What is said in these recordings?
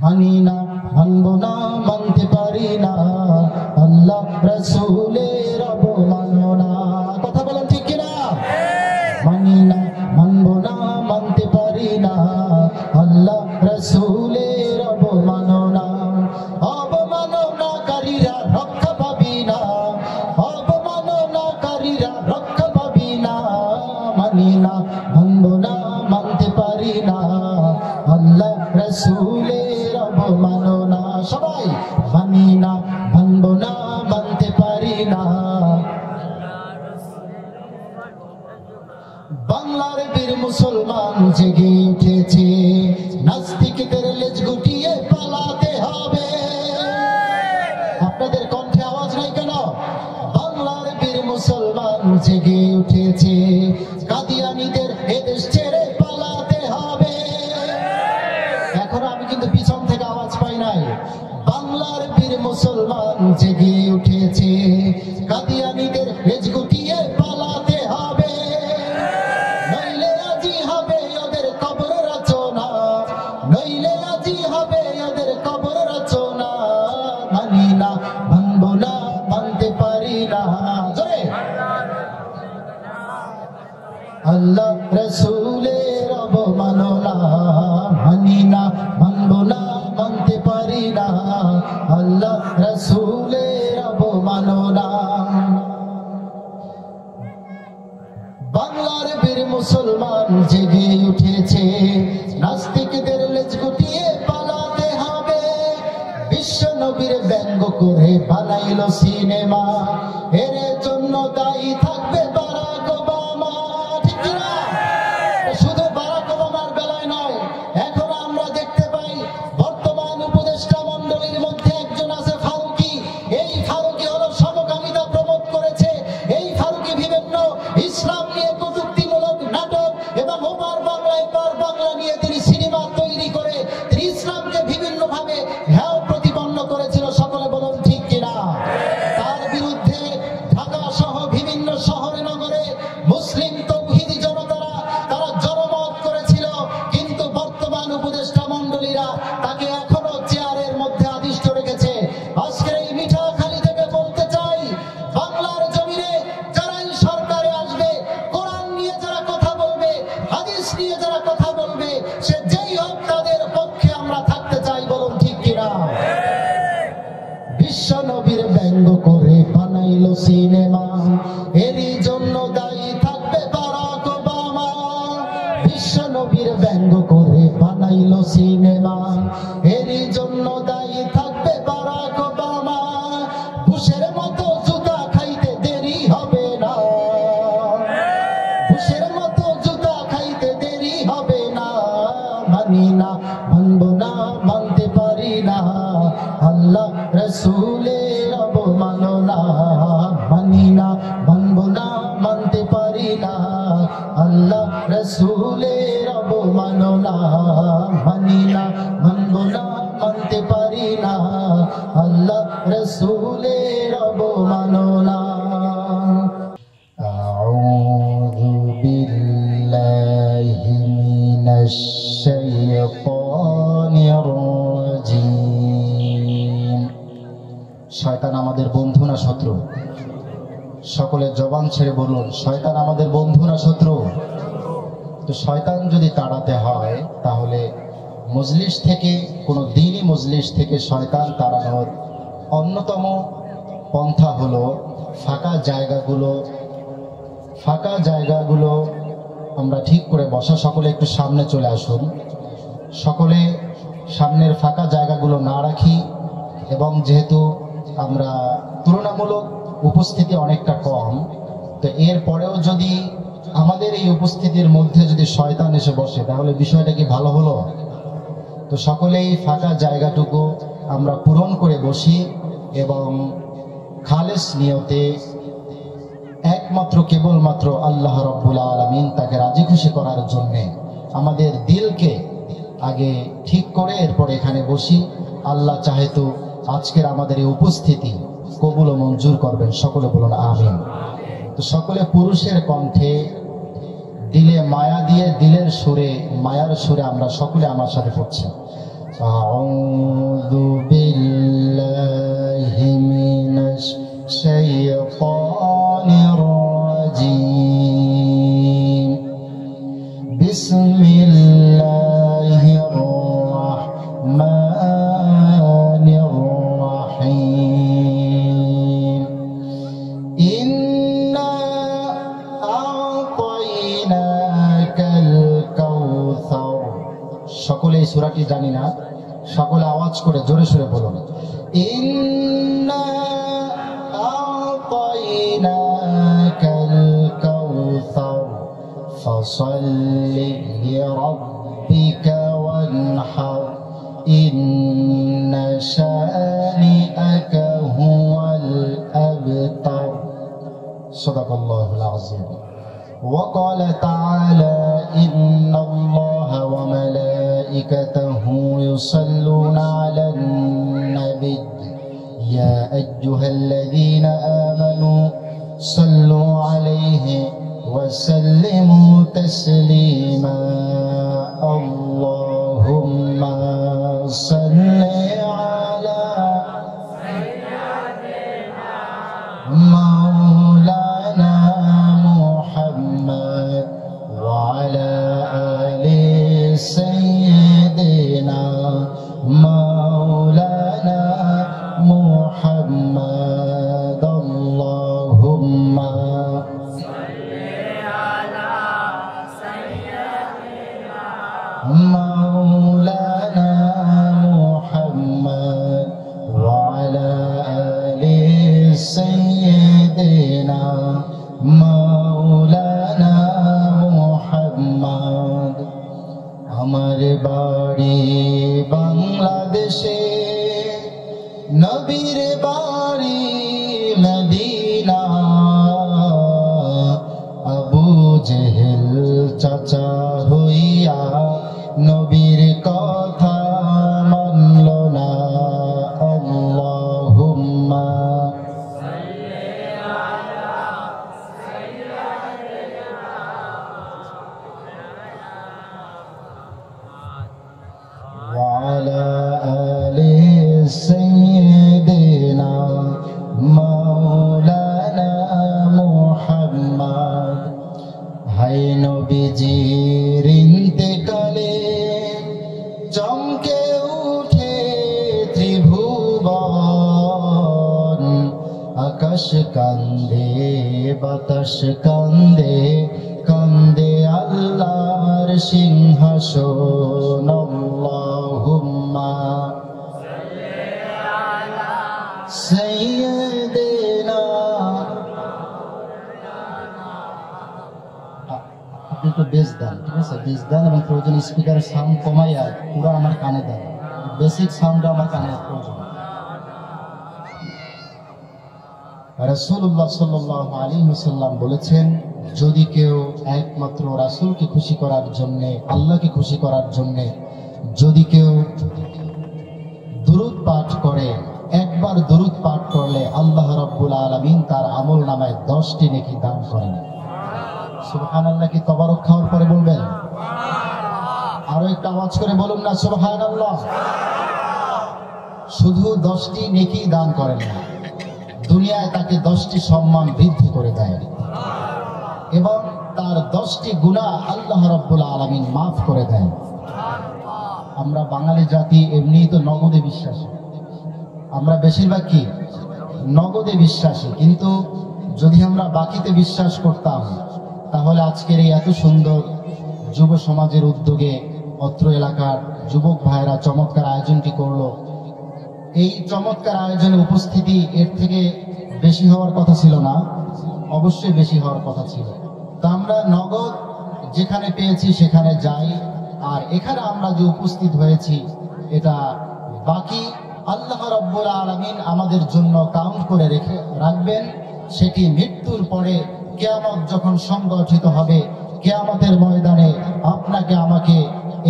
মানি না, মানব না, মানতে পারি না, আল্লাহ রাসূলের অবমাননা। কথা বলেন ঠিক কিনা? মানি না, মানব না, মানতে পারি না, আল্লাহ রাসূলের অবমাননা। অবমাননাকারীরা রক্ষা পাবি না, অবমাননাকারীরা রক্ষা পাবি না। মানি না, মানব না, মানতে পারি না, আল্লাহ রাসূলের অবমাননা। সবাই মানি না, মানব না, মানতে পারি না। বাংলার বীর মুসলমান জেগে উঠেছে, নাস্তিকদের লেজ গুটিয়ে পালাতে হবে। আপনাদের কণ্ঠে আওয়াজ নাই কেন? বাংলার বীর মুসলমান জেগে উঠেছে, কাদিয়ানীদের এদেশ ছেড়ে পালাতে হবে। এখন আমি কিন্তু পিছন থেকে আওয়াজ পাই নাই। বাংলার বীর মুসলমান জেগে উঠেছে, কাদিয়ানীদের লেজ গুটিয়ে পালাতে হবে। নইলে আজি হবে ওদের কবর রচনা, নইলে আজি হবে ওদের কবর রচনা। মানি না, মানব না, মানতে পারি না। জোরে আল্লাহ রাসূলের অবমাননা। মানি না, মানব না, মানতে পারি না, আল্লাহ রাসূলের অবমাননা। বাংলার বীর মুসলমান জেগে উঠেছে, নাস্তিকদের লেজ গুটিয়ে পালাতে হবে। বিশ্ব নবীর ব্যঙ্গ করে বানাইলো সিনেমা, এর জন্য দায়ী থাকবে বারাক ওবামা। ঠিক কিনা? শুধু বারাক ওবামার বেলায় নয়, এখন আমরা দেখতে পাই বর্তমান উপদেষ্টা মণ্ডলীর মধ্যে একজন আছে ফারুকী। এই ফারুকী হলো সমকামিতা প্রমোট করেছে। এই ফারুকী বিভিন্ন ইসলাম নিয়ে প্রযুক্তিমূলক নাটক এবং ওপার বাংলা এপার বাংলা নিয়ে তিনি সিনেমা তৈরি করে তিনি ইসলামকে বিভিন্ন ভাবে হ্যাঁ প্রতিপন্ন করেছিল। সকলে বলুন ঠিক কিনা? তার বিরুদ্ধে ঢাকা সহ বিভিন্ন শহরে নগরে মুসলিম তৌহিদি জনতারা তারা জনমত করেছিল, কিন্তু বর্তমান উপদেষ্টা মণ্ডলীরা তাকে এখনো চেয়ারের মধ্যে আদিষ্ট রেখেছে। আজকের এই মিঠাখালি থেকে বলতে চাই, বাংলার জমিনে যারা এই সরকারে আসবে, কোরআন নিয়ে যারা কথা বলবে, হাদিস নিয়ে যারা কথা বলবে, সে যেই হোক তাদের পক্ষে আমরা থাকতে চাই। বলুন ঠিক কিনা? বিশ্ব নবীর ব্যঙ্গ করে বানাইলো সিনেমা, এরই জন্য দায়ী থাকবে বারাক ওবামা। বিশ্ব নবীর ব্যঙ্গ করে বানাইলো সিনেমা, এরই জন্য দায়ী থাকবে বারাক ওবামা। বুশের মতো জুতা খাইতে দেরি হবে না, বুশের মতো জুতা খাইতে দেরি হবে না। মানি না, মানব না, মানতে পারি না, আল্লাহ রাসূলের অবমাননা। মানি না, মানব না, মানতে পারি না, আল্লাহ রাসূলের অবমাননা। মানি না, মানব না, মানতে পারি না, আল্লাহ রাসূলের অবমাননা। আউযু বিল্লাহি মিনাশ শাইতানির রাজীম। শয়তান আমাদের বন্ধু না শত্রু? সকলে জবান ছেড়ে বলুন, শয়তান আমাদের বন্ধু না শত্রু? তো শয়তান যদি তাড়াতে হয় তাহলে মজলিস থেকে, কোনো দিনই মজলিস থেকে শয়তান তাড়ানোর অন্যতম পন্থা হলো ফাঁকা জায়গাগুলো আমরা ঠিক করে বসা। সকলে একটু সামনে চলে আসুন, সকলে সামনের ফাঁকা জায়গাগুলো না রাখি। এবং যেহেতু আমরা তুলনামূলক উপস্থিতি অনেকটা কম, তো এর পরেও যদি আমাদের এই উপস্থিতির মধ্যে যদি শয়তান এসে বসে তাহলে বিষয়টা কি ভালো হলো? তো সকলেই ফাঁকা জায়গাটুকু আমরা পূরণ করে বসি এবং খালেস নিয়তে একমাত্র কেবলমাত্র আল্লাহ রাব্বুল আলামিন তাকে রাজি খুশি করার জন্য আমাদের দিলকে আগে ঠিক করে এরপর এখানে বসি। আল্লাহ চাহে তো আজকের আমাদের এই উপস্থিতি কবুল ও মঞ্জুর করবেন। সকলে বলুন আমিন। তো সকলে পুরুষের কণ্ঠে দিলে মায়া দিয়ে দিলের সুরে, মায়ার সুরে আমরা সকলে আমার সাথে পড়ছি। أعوذ بالله من الشيطان الرجيم بسم الله الرحمن الرحيم إنا أعطيناك الكوثر সকলে এই সূরাটি জানি না, সকলে আওয়াজ করে জোরে সোরে বলুন ইন্না আ'তাইনাকাল কাউসার ফাসাল্লি লিরাব্বিকা ওয়ানহার ইন্না শানিআকা হুয়াল আবতার সাদাকাল্লাহুল আযীম وقال تعالى إن الله وملائكته يصلون على النبي يا أيها الذين آمنوا صلوا عليه وسلموا تسليما اللهم صل على مولانا محمد وعلى آل سيدنا مولانا محمد اللهم صل على سيدنا مولانا محمد وعلى آل سيدنا مولانا محمد আমার বাড়ি বাংলাদেশে নবীর বাড়ি মদিনা আবু জেহেল চাচা হইয়া নবীর কথা মানল না আল্লাহুম্মা وعلى آل سيدنا مولانا محمد হাই নবীজির ইন্তেকালে চমকে উঠে ত্রিভুবন আকাশ কান্দে বাতাস কান্দে কান্দে আল্লাহর সিংহাসন আল্লাহুম্মা সাল্লি আলা সাইয়্যিদিনা আপনি তো বেস দেন, ঠিক আছে, বেস দেন এবং প্রয়োজন স্পিকারের সাউন্ড কমাইয়া পুরো আমার কানে দেন, বেসিক সাউন্ড আমার কানে প্রয়োজন। রাসূলুল্লাহ সাল্লাল্লাহু আলাইহি ওয়াসাল্লাম বলেছেন, যদি কেউ একমাত্র রাসূলকে খুশি করার জন্য, আল্লাহকে খুশি করার জন্য যদি কেউ দুরূদ পাঠ করে, একবার দুরূদ পাঠ করলে আল্লাহ রাব্বুল আলামিন তার আমলনামায় 10টি নেকি দান করেন। সুবহানাল্লাহ কি তবারক খাওয়ার পরে বলবেন? আরো একটা আওয়াজ করে বলুন না সুবহানাল্লাহ। শুধু 10টি নেকি দান করেন না, দুনিয়ায় তাকে 10টি সম্মান বৃদ্ধি করে দেয় এবং তার 10টি গুনাহ আল্লাহ রাব্বুল আলামিন মাফ করে দেন। আমরা বাঙালি জাতি এমনিই তো নগদে বিশ্বাসী, আমরা বেশিরভাগ কি নগদে বিশ্বাসী, কিন্তু যদি আমরা বাকিতে বিশ্বাস করতাম তাহলে আজকের এই এত সুন্দর যুব সমাজের উদ্যোগে অত্র এলাকার যুবক ভাইরা চমৎকার আয়োজনটি করলো। এই চমৎকার আয়োজনে উপস্থিতি এর থেকে বেশি হওয়ার কথা ছিল না, অবশ্যই বেশি হওয়ার কথা ছিল। তো আমরা নগদ যেখানে পেয়েছি সেখানে যাই, আর এখানে আমরা যে উপস্থিত হয়েছি এটা বাকি আল্লাহ রাব্বুল আলামিন আমাদের জন্য কাউন্ট করে রাখবেন। সেটি মৃত্যুর পরে কিয়ামত যখন সংগঠিত হবে, কিয়ামতের ময়দানে আপনাকে আমাকে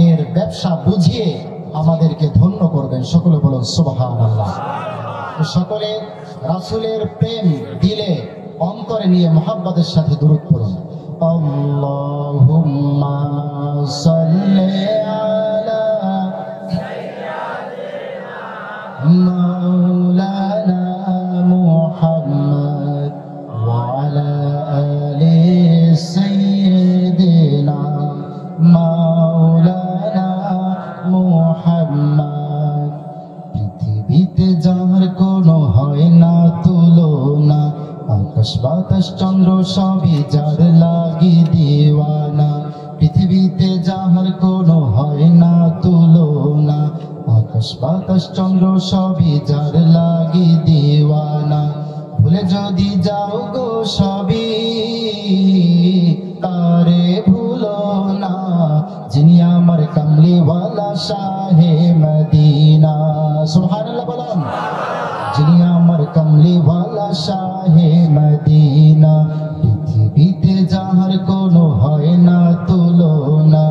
এর ব্যবসা বুঝিয়ে আমাদেরকে ধন্য করবেন। সকলে বলুন সুবহানাল্লাহ। সকলে রাসূলের প্রেম দিলে অন্তরে নিয়ে মুহাব্বতের সাথে দুরূদ পড়ুন। আল্লাহুম্মা সাল্লি আলা মাওলানা মুহাম্মদ ওয়া আলা আলি সাইয়্যিদিনা মাওলানা মুহাম্মদ। পৃথিবীতে যার কোনো হয় না তুলনা, আকাশ বাতাস চন্দ্র সবই যার লাগি দিওয়ানা। পৃথিবীতে যার কোনো হয় না তুলনা, আকাশ বাতাস চন্দ্র সবই যার লাগি দিওয়ানা। ভুলে যদি যাও গো সবই তারে ভুলো না, যিনি আমার কামলিওয়ালা শাহে মদিনা। সুবহানাল্লাহ বলুন। যিনি আমার কামলিওয়ালা শাহে মদিনা। পৃথিবীতে যাহার কোনো হয় না তুলনা,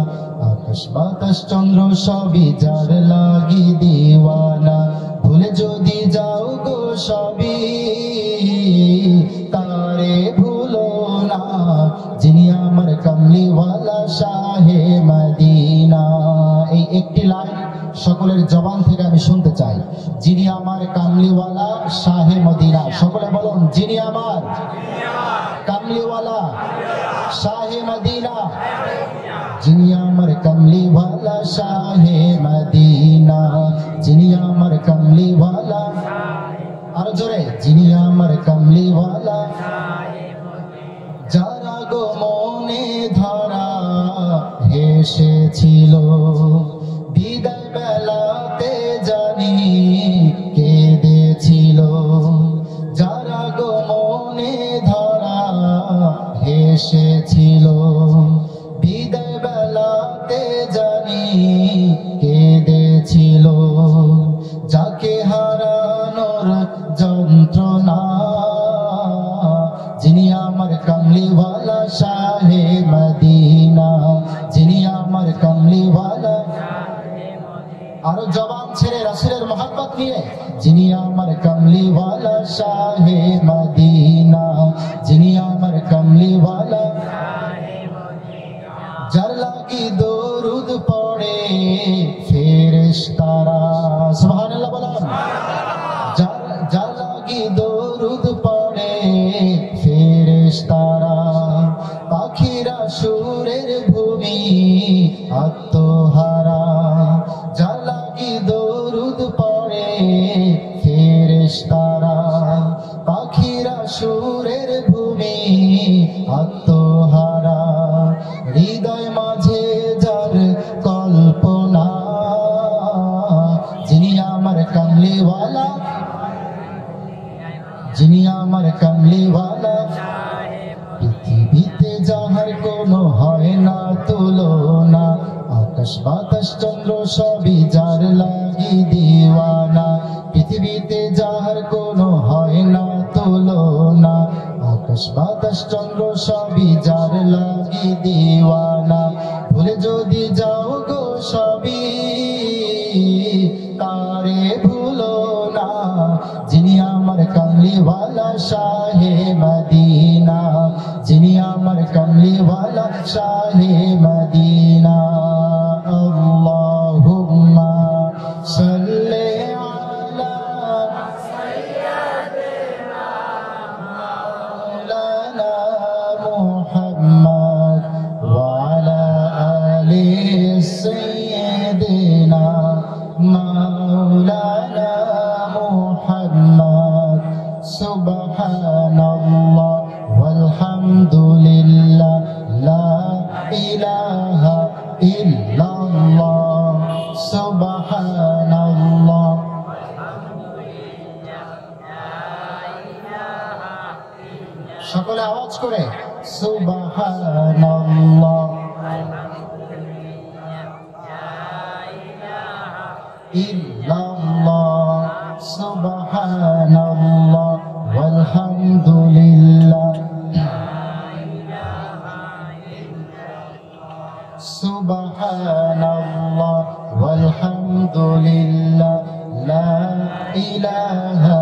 আকাশ বাতাস চন্দ্র সবই যার লাগি দিওয়ানা। ভুলে যদি যাও গো সবই তারে ভুলো না, যিনি আমার কামলিওয়ালা শাহে মদিনা। এই একটি লাইন সকলের জবান থেকে আমি শুনতে চাই, যিনি আমার কামলিওয়ালা শাহে মদিনা। সকলে বলুন, যিনি আমার কামলিওয়ালা শাহে মদিনা। যিনি আমার কামলিওয়ালা শাহে মদিনা। যিনি আমার কামলিওয়ালা, আরো জোরে, যিনি আমার কামলিওয়ালা। যারা গো মনে ধরা হেসেছিল, বিদায় বেলাতে জানি কেঁদেছিল। যারা গো মনে ধরা হেসেছিল, বিদায় বেলাতে জানি কেঁদেছিল। যাকে হারানোর যন্ত্রণা, যিনি আমার কামলিওয়ালা শাহে মদিনা। যিনি আমার কামলিওয়ালা, আরো জবান ছেড়ে রাসূলের মহব্বত নিয়ে, যিনি আমার কামলিওয়ালা শাহে মদিনা। যিনি আমার কামলিওয়ালা, যার লাগি দরুদ পড়ে ফেরেশতারা। সুবহানাল্লাহ বলুন। যার লাগি দরুদ পড়ে ফেরেশতারা। পাখিরা সুরের ভূমি আত্মহারা, যার লাগি দরুদ পড়ে ফেরেশতারা। পাখিরা সুরের ভূমি আত্মহারা। হৃদয় মাঝে যার কল্পনা, যিনি আমার কামলিওয়ালা। যিনি আমার কামলিওয়ালা। পৃথিবীতে যাহার কোনো হয় না তুলনা, আকাশ বাতাস চন্দ্র সবই যার লাগি দিওয়ানা। পৃথিবীতে যাহার কোনো হয় না তুলনা, আকাশ বাতাস চন্দ্র সবই যার লাগি দিওয়ানা। ভুলে যদি যাও গো সবই তারে ভুলো না, যিনি আমার কামলিওয়ালা শাহে মদিনা। যিনি আমার কামলিওয়ালা শাহে মদিনা। আল্লাহুম্মা সাল্লি আলা সাইয়্যিদিনা মাওলানা মুহাম্মদ ওয়া আলা আলি সাইয়্যিদিনা মাওলানা মুহাম্মদ। সুবহানাল্লাহ walhamdulillah la ilaha illallah। সুবহানাল্লাহ। সকলে আওয়াজ করে সুবহানাল্লাহ illallah। সুবহানাল্লাহ walhamdulillah subhanallah walhamdulillah la ilaha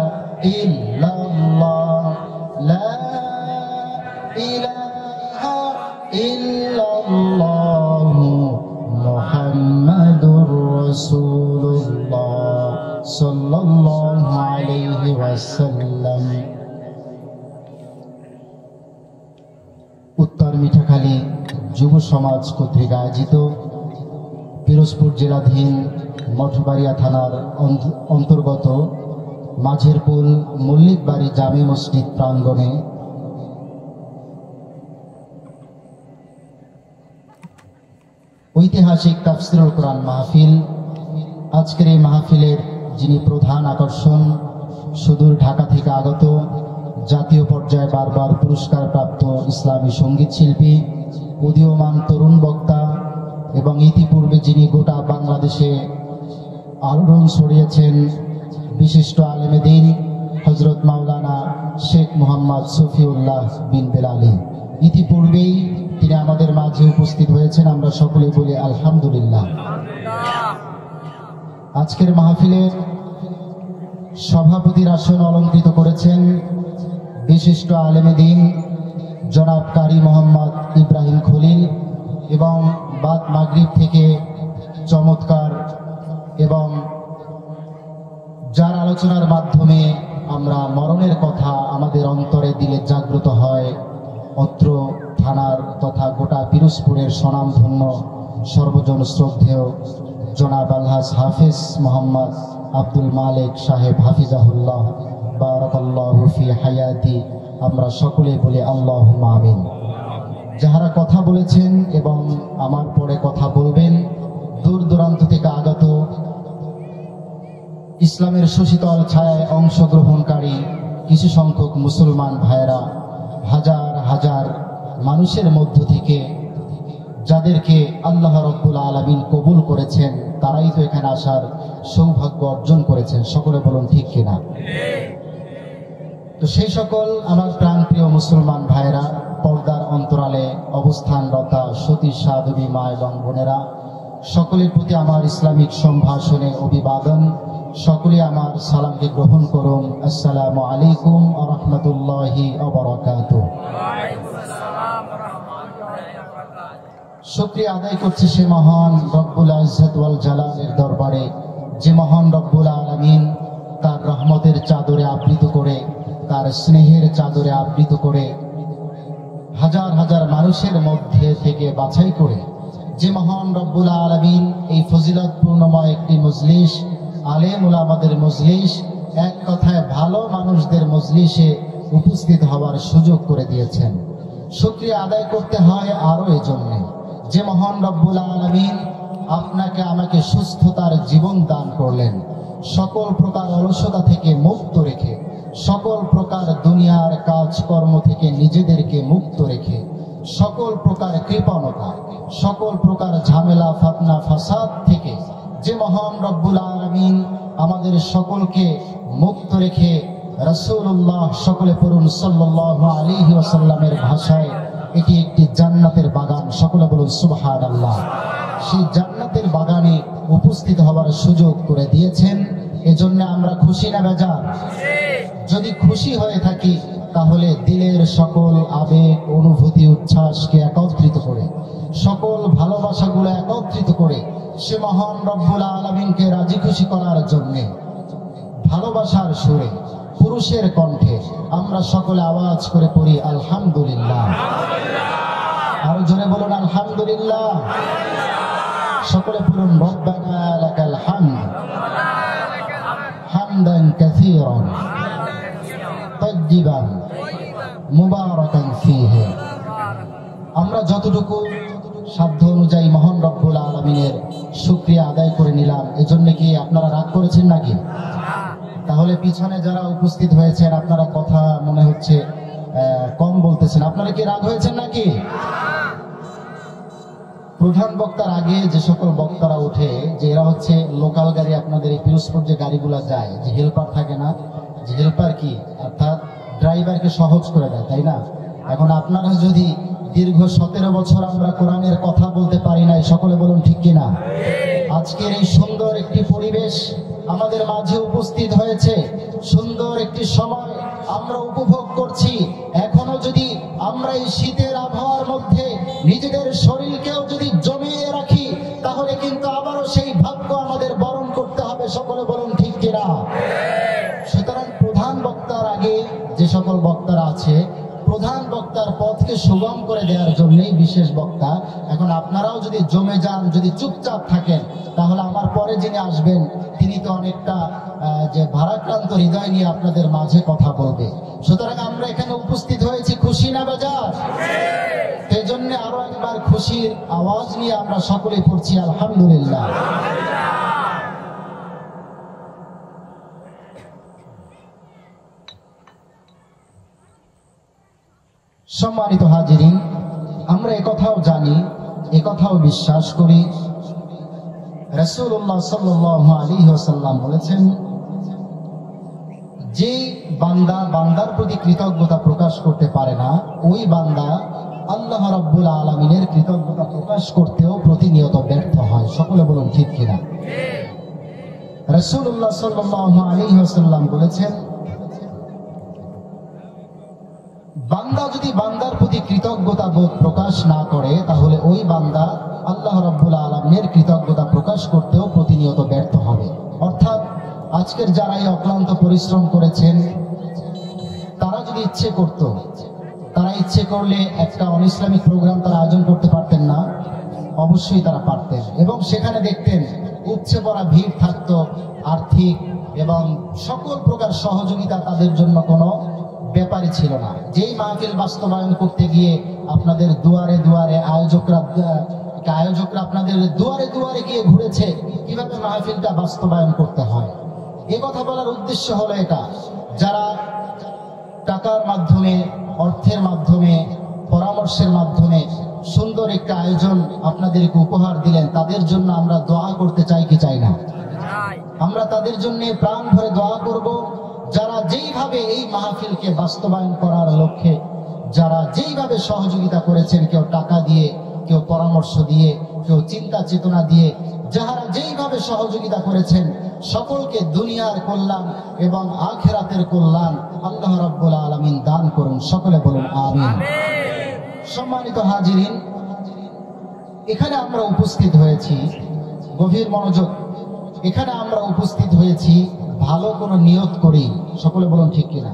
illallah la ilaha illallah muhammadur rasulullah সাল্লাল্লাহু আলাইহি ওয়াসাল্লাম। উত্তর মিঠাখালী যুব সমাজ কর্তৃক আয়োজিত পিরোজপুর জেলাধীন মঠবাড়িয়া থানার অন্তর্গত মাঝেরপুল মল্লিকবাড়ি জামে মসজিদ প্রাঙ্গণে ঐতিহাসিক তাফসীরুল কোরআন মাহফিল। আজকের এই মাহফিলের যিনি প্রধান আকর্ষণ, সুদূর ঢাকা থেকে আগত, জাতীয় পর্যায়ে বারবার পুরস্কার প্রাপ্ত ইসলামী সঙ্গীত শিল্পী, উদীয়মান তরুণ বক্তা এবং ইতিপূর্বে যিনি গোটা বাংলাদেশে আলোড়ন ছড়িয়েছেন বিশিষ্ট আলেমে দ্বীন হযরত মাওলানা শেখ মুহাম্মদ শফিউল্লাহ বিন বেলালী। ইতিপূর্বেই তিনি আমাদের মাঝে উপস্থিত হয়েছেন, আমরা সকলে বলি আলহামদুলিল্লাহ। আজকের মাহফিলের সভাপতির আসন অলঙ্কৃত করেছেন বিশিষ্ট আলেমে দ্বীন জনাব কারি মোহাম্মদ ইব্রাহিম খলিল, এবং বাদ মাগরিব থেকে চমৎকার এবং যার আলোচনার মাধ্যমে আমরা মরণের কথা আমাদের অন্তরে দিলে জাগ্রত হয়, অত্র থানার তথা গোটা পিরোজপুরের স্বনামধন্য সর্বজন শ্রদ্ধেয় জনাব আলহাজ হাফিজ মোহাম্মদ আব্দুল মালিক সাহেব হাফিজাহুল্লাহ বারাকাল্লাহু ফি হায়াতি। আমরা সকলে বলি আল্লাহুম্মা আমিন। যাহারা কথা বলেছেন এবং আমার পরে কথা বলবেন, দূর দূরান্ত থেকে আগত ইসলামের সুশীতল ছায়ায় অংশগ্রহণকারী কিছু সংখ্যক মুসলমান ভাইয়েরা, হাজার হাজার মানুষের মধ্য থেকে যাদেরকে আল্লাহ রাব্বুল আলামিন কবুল করেছেন, তারাই তো এখানে আসার সৌভাগ্য অর্জন করেছেন। সকলে বলুন ঠিক কিনা? তো সেই সকল আমার প্রাণপ্রিয় মুসলমান ভাইয়েরা, পর্দার অন্তরালে অবস্থানরতা সতী সাধবী মা এবং বোনেরা, সকলের প্রতি আমার ইসলামিক সম্ভাষণে অভিবাদন। সকলে আমার সালামকে গ্রহণ করুন। আসসালামু আলাইকুম ওয়া রাহমাতুল্লাহি ওয়া বারাকাতুহু। শুকরিয়া আদায় করছি সে মহান রব্বুল ইজ্জত ওয়াল জালালের দরবারে, যে মহান রব্বুল আলামিন তার রহমতের চাদরে আবৃত করে, তার স্নেহের চাদরে আবৃত করে হাজার হাজার মানুষের মধ্যে থেকে বাছাই করে, যে মহান রব্বুল আলামিন এই ফজিলতপূর্ণময় একটি মজলিস, আলেম উলামাদের মজলিস, এক কথায় ভালো মানুষদের মজলিসে উপস্থিত হওয়ার সুযোগ করে দিয়েছেন। শুকরিয়া আদায় করতে হয় আরো এজন্য, যে মহান রব্বুল আলামিন আপনাকে আমাকে সুস্থতার জীবন দান করলেন, সকল প্রকার অলসতা থেকে মুক্ত রেখে, সকল প্রকার দুনিয়ার কাজকর্ম থেকে নিজেদেরকে মুক্ত রেখে, সকল প্রকার কৃপণতা, সকল প্রকার ঝামেলা ফাতনা ফাসাদ থেকে যে মহান রব্বুল আলামিন আমাদের সকলকে মুক্ত রেখে রাসূলুল্লাহ, সকলে পড়ুন সাল্লাল্লাহু আলাইহি ওয়াসাল্লামের ভাষায়, এটি একটি জান্নাতের বাগান, সকলে বলুন সুবহানাল্লাহ, সেই জান্নাতের বাগানে উপস্থিত হওয়ার সুযোগ করে দিয়েছেন। এজন্য আমরা খুশি না বেজার? যদি খুশি হয়ে থাকি তাহলে দিলের সকল আবেগ অনুভূতি উচ্ছ্বাসকে একত্রিত করে, সকল ভালোবাসাগুলো একত্রিত করে সে মহান রব্বুল আলামিনকে রাজি খুশি করার জন্য ভালোবাসার সুরে পুরুষের কণ্ঠে আমরা সকলে আওয়াজ করে পড়ি আলহামদুলিল্লাহ। আরো জোরে বলুন আলহামদুলিল্লাহ। সকলে পড়ুন রব্বানা লাকাল হামদ হামদান কাসীরান তাইয়িবান মুবারাকান ফীহি। আমরা যতটুকু সাধ্য অনুযায়ী মহান রব্বুল আলামিনের শুকরিয়া আদায় করে নিলাম। এজন্য কি আপনারা রাগ করেছেন নাকি? তাহলে পিছনে যারা উপস্থিত হয়েছেন আপনারা কথা মনে হচ্ছে কম বলতেছেন, আপনারা কি রাগ হয়েছেন নাকি? প্রধান বক্তার আগে যে সকল বক্তারা উঠে, যে এরা হচ্ছে লোকাল গাড়ি, আপনাদের এই পিরোজপুর যে গাড়িগুলা যায়, যে হেল্পার থাকে না, যে হেল্পার কি অর্থাৎ ড্রাইভারকে সহজ করে দেয়, তাই না? এখন আপনারা যদি দীর্ঘ 17 বছর আমরা কোরআনের কথা বলতে পারি নাই, সকলে বলুন ঠিক কিনা? আজকের এই সুন্দর একটি পরিবেশ আমাদের মাঝে উপস্থিত হয়েছে, সুন্দর একটি সময় আমরা উপভোগ করছি। এখনো যদি আমরা এই শীতের আবহাওয়ার মধ্যে নিজেদের শরীরকেও যদি জমিয়ে রাখি, তাহলে কিন্তু আবারও সেই ভাগ্য আমাদের বরণ করতে হবে, সকলে বলুন ঠিক কিনা? সুতরাং প্রধান বক্তার আগে যে সকল বক্তারা আছে, প্রধান বক্তার পথকে সুগম করে দেওয়ার জন্যই বিশেষ বক্তা। এখন আপনারাও যদি জমে যান, যদি চুপচাপ থাকেন, তাহলে আমার পরে যিনি আসবেন তিনি তো অনেকটা যে ভারাক্রান্ত হৃদয় নিয়ে আপনাদের মাঝে কথা বলবে। সুতরাং আমরা এখানে উপস্থিত হয়েছি খুশি না বেজার? সেই জন্য আরো একবার খুশির আওয়াজ নিয়ে আমরা সকলে পড়ছি আলহামদুলিল্লাহ। সম্মানিত হাজিরিন, আমরা একথাও জানি, একথাও বিশ্বাস করি, রাসূলুল্লাহ সাল্লাল্লাহু আলাইহি ওয়াসাল্লাম বলেছেন, যে বান্দা বান্দার প্রতি কৃতজ্ঞতা প্রকাশ করতে পারে না, ওই বান্দা আল্লাহ রাব্বুল আলামিনের কৃতজ্ঞতা প্রকাশ করতেও প্রতিনিয়ত ব্যর্থ হয়। সকলে বলুন ঠিক কিনা? রাসূলুল্লাহ সাল্লাল্লাহু আলাইহি ওয়াসাল্লাম বলেছেন, বান্দা যদি বান্দার প্রতি কৃতজ্ঞতা বোধ প্রকাশ না করে, তাহলে ওই বান্দা আল্লাহ রাব্বুল আলামিনের কৃতজ্ঞতা প্রকাশ করতেও প্রতিনিয়ত ব্যর্থ হবে। অর্থাৎ আজকের যারা এই অক্লান্ত পরিশ্রম করেছেন, তারা যদি ইচ্ছে করত, তারা ইচ্ছে করলে একটা অনইসলামিক প্রোগ্রাম তারা আয়োজন করতে পারতেন না? অবশ্যই তারা পারতেন, এবং সেখানে দেখতেন উপচে পড়া ভিড় থাকতো, আর্থিক এবং সকল প্রকার সহযোগিতা তাদের জন্য কোনো ব্যাপারই ছিল না। যেই মাহফিল বাস্তবায়ন করতে গিয়ে আপনাদের দুয়ারে দুয়ারে আয়োজকরা আপনাদের দুয়ারে দুয়ারে গিয়ে ঘুরেছে কিভাবে মাহফিলটা বাস্তবায়ন করতে হয়। এ কথা বলার উদ্দেশ্য হলো এটা, যারা টাকার মাধ্যমে, অর্থের মাধ্যমে, পরামর্শের মাধ্যমে সুন্দর একটা আয়োজন আপনাদেরকে উপহার দিলেন, তাদের জন্য আমরা দোয়া করতে চাই কি চাই না? আমরা তাদের জন্য প্রাণ ভরে দোয়া করব। যারা যেইভাবে এই মাহফিলকে বাস্তবায়ন করার লক্ষ্যে যারা যেইভাবে সহযোগিতা করেছেন, কেউ টাকা দিয়ে, কেউ পরামর্শ দিয়ে, কেউ চিন্তা চেতনা দিয়ে, যারা যেইভাবে সহযোগিতা করেছেন, সকলকে দুনিয়ার কল্যাণ এবং আখিরাতের কল্যাণ আল্লাহ রাব্বুল আলামিন দান করুন। সকলে বলুন আমিন। সম্মানিত হাজিরিন, এখানে আমরা উপস্থিত হয়েছি, গভীর মনোযোগ, এখানে আমরা উপস্থিত হয়েছি ভালো কোনো নিয়ত করি। সকলে বলুন ঠিক কিনা?